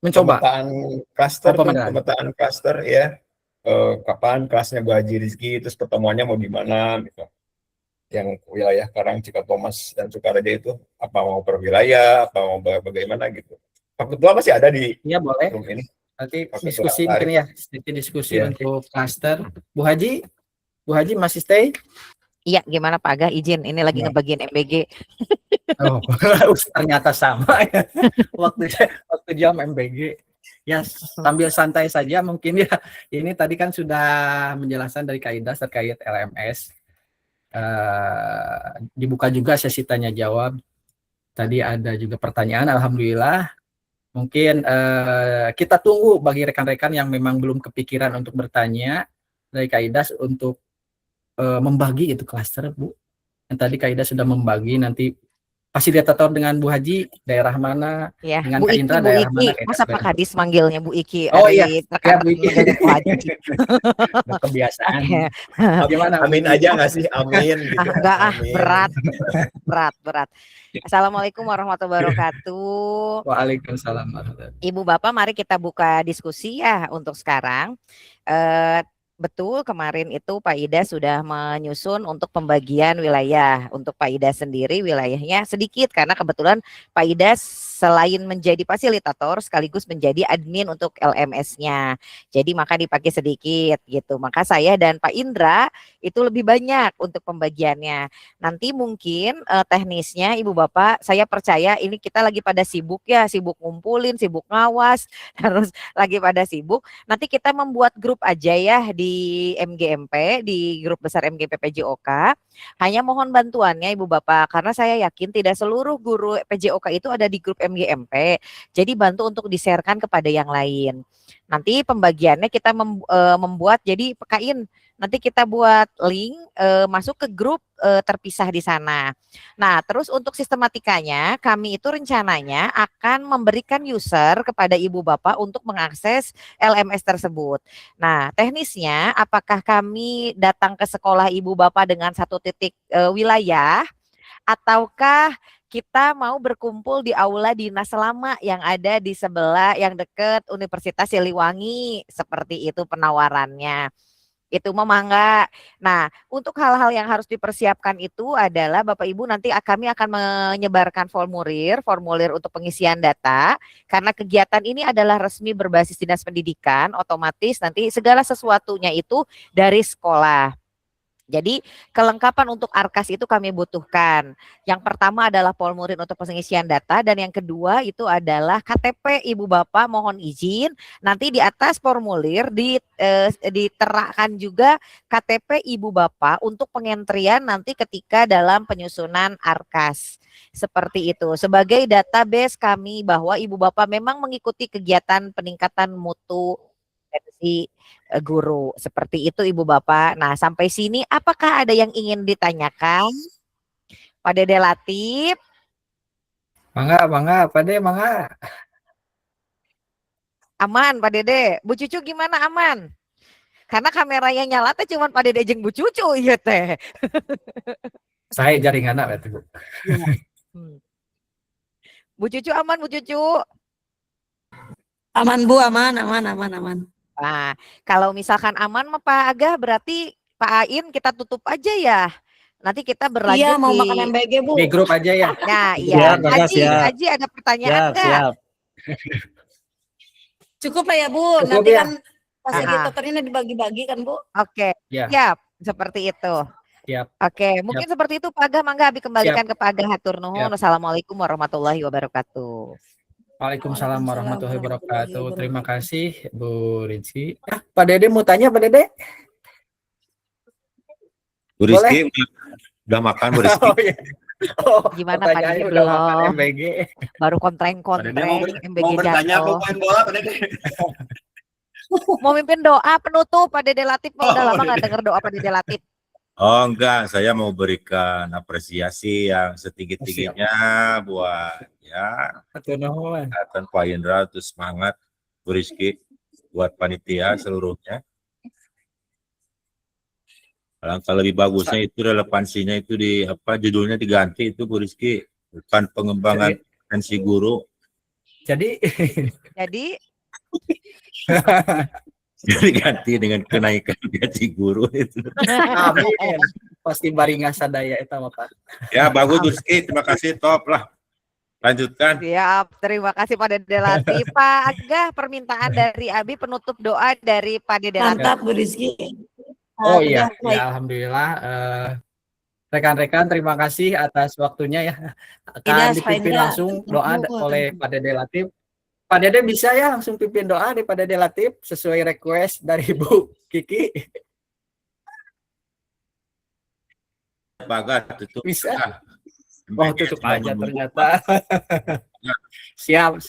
mencoba pemetaan klaster ya. Kapan kelasnya Bu Haji Rizky, terus pertemuannya mau di mana gitu. Yang wilayah Karang, Cikatomas dan Sukaraja itu apa mau per wilayah, apa mau bagaimana gitu. Pak Ketua masih ada di boleh. room ini. Nanti Pak diskusi Ketua, mungkin ya, sedikit diskusi untuk klaster. Bu Haji masih stay? Iya, gimana Pak Aga, izin ini lagi ngebagiin MBG. Oh, ternyata sama ya. Waktu jam MBG. Ya, sambil santai saja mungkin ya. Ini tadi kan sudah menjelaskan dari Kak Idas terkait LMS. Dibuka juga sesi tanya jawab. Tadi ada juga pertanyaan, alhamdulillah. Mungkin kita tunggu bagi rekan-rekan yang memang belum kepikiran untuk bertanya dari Kak Idas untuk membagi itu klaster, Bu. Yang tadi Kak Idas sudah membagi, nanti fasilitator dengan Bu Haji daerah mana, ya, dengan Bu Kak Iki, Indra Bu daerah Iki. mana. Masa Pak Kadis manggilnya Bu Iki? Oh iya, ya, Bu Iki. Bu Haji. Kebiasaan. Gimana? Amin aja nggak sih? Amin. Gitu. Enggak, Amin. berat. Assalamualaikum warahmatullahi wabarakatuh. Waalaikumsalam. Ibu Bapak, mari kita buka diskusi ya untuk sekarang. Betul, kemarin itu Pak Ida sudah menyusun untuk pembagian wilayah. Untuk Pak Ida sendiri wilayahnya sedikit karena kebetulan Pak Ida selain menjadi fasilitator sekaligus menjadi admin untuk LMS-nya. Jadi maka dipakai sedikit gitu. Maka saya dan Pak Indra itu lebih banyak untuk pembagiannya. Nanti mungkin teknisnya Ibu Bapak, saya percaya ini kita lagi pada sibuk ya, sibuk ngumpulin, sibuk ngawas, terus lagi pada sibuk. Nanti kita membuat grup aja ya di MGMP, di grup besar MGMP PJOK. Hanya mohon bantuannya Ibu Bapak, karena saya yakin tidak seluruh guru PJOK itu ada di grup MGMP. Jadi bantu untuk di-sharekan kepada yang lain. Nanti pembagiannya kita membuat, jadi pekain nanti kita buat link masuk ke grup terpisah di sana. Nah, terus untuk sistematikanya, kami itu rencananya akan memberikan user kepada ibu bapak untuk mengakses LMS tersebut. Nah, teknisnya apakah kami datang ke sekolah ibu bapak dengan satu titik wilayah, ataukah kita mau berkumpul di aula dinas lama yang ada di sebelah yang dekat Universitas Siliwangi, seperti itu penawarannya. Itu mah mangga. Nah, untuk hal-hal yang harus dipersiapkan itu adalah Bapak Ibu nanti kami akan menyebarkan formulir untuk pengisian data, karena kegiatan ini adalah resmi berbasis Dinas Pendidikan, otomatis nanti segala sesuatunya itu dari sekolah. Jadi kelengkapan untuk Arkas itu kami butuhkan. Yang pertama adalah formulir untuk pengisian data, dan yang kedua itu adalah KTP Ibu Bapak, mohon izin nanti di atas formulir diterapkan juga KTP Ibu Bapak untuk pengentrian nanti ketika dalam penyusunan Arkas. Seperti itu sebagai database kami bahwa Ibu Bapak memang mengikuti kegiatan peningkatan mutu kompetensi guru. Seperti itu Ibu Bapak. Nah, sampai sini apakah ada yang ingin ditanyakan? Pak Dede Latif? Mangga, Pak Dede, mangga. Aman Pak Dede. Bu Cucu gimana, aman? Karena kameranya nyala teh cuman Pak Dede jeung Bu Cucu ieu teh. Saya jaringan berarti, Bu. Bu Cucu aman, Bu Cucu? Aman Bu, aman. Nah, kalau misalkan aman mah Pak Agah, berarti Pak Ain kita tutup aja ya. Nanti kita berlanjut Iya, mau di makan MBG Bu. Di grup aja ya. Nah, iya. Haji ada pertanyaan nggak? Cukup lah ya Bu. Cukup Nanti ya. kan fasilitatornya dibagi-bagi kan Bu. Oke, Ya. siap. Seperti itu. Siap. Oke, mungkin seperti itu Pak Agah. Mangga Abi kembalikan ke Pak Agah. Hatur nuhun. Siap. Wassalamualaikum warahmatullahi wabarakatuh. Waalaikumsalam warahmatullahi wabarakatuh. Terima kasih Bu Rizky. Pak Dede mau tanya, Pak Dede? Bu Rizky udah makan Bu Rizky. Oh, iya. Oh, Gimana Pak Dede pertanyaannya udah makan belum? MBG. Baru kontreng-kontreng MBG Mau bertanya jatuh. mau main bola Pak Dede? Mau mimpin doa penutup Pak Dede Latif. Udah lama nggak denger doa Pak Dede Latif. Oh enggak, saya mau berikan apresiasi yang setinggi-tingginya buat ya Hatur nuhun. kesehatan Pak Indra, terus semangat Bu Rizky buat panitia seluruhnya. Alangkah lebih bagusnya itu relevansinya itu di apa judulnya diganti itu Bu Rizky, bukan pengembangan potensi guru. Jadi Jadi ganti dengan kenaikan gaji guru itu. amin. Pasti baringa sadaya eta mah Pak. Ya bagus Bu Rizky, terima kasih top lah. Lanjutkan. Siap, terima kasih Pak Dede Latif. Pak Agah, permintaan dari Abi penutup doa dari Pak Dede Latif. Mantap Bu Rizky. Oh iya, ya alhamdulillah. Rekan-rekan terima kasih atas waktunya ya. Akan dipimpin langsung doa oleh Pak Dede Latif. Pak Dede bisa ya langsung pimpin doa dari Pak Dede Latif sesuai request dari Bu Kiki. Bagas tutup. Bisa. Oh tutup aja ternyata. Siap.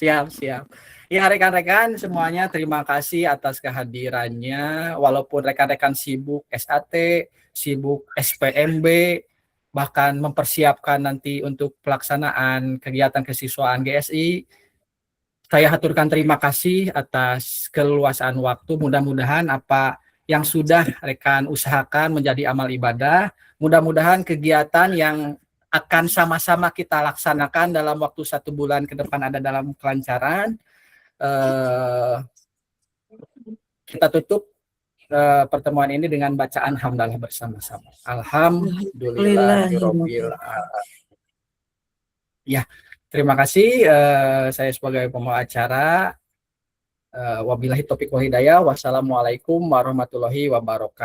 Ya rekan-rekan semuanya terima kasih atas kehadirannya. Walaupun rekan-rekan sibuk SAT, sibuk SPMB, bahkan mempersiapkan nanti untuk pelaksanaan kegiatan kesiswaan GSI. Saya haturkan terima kasih atas keluasaan waktu. Mudah-mudahan apa yang sudah rekan usahakan menjadi amal ibadah. Mudah-mudahan kegiatan yang akan sama-sama kita laksanakan dalam waktu 1 bulan ke depan ada dalam kelancaran. Kita tutup pertemuan ini dengan bacaan hamdalah bersama-sama. Alhamdulillahirabbil alamin. Ya, terima kasih. Saya sebagai pembawa acara. Wabillahi taufiq wal hidayah. Wassalamualaikum warahmatullahi wabarakatuh.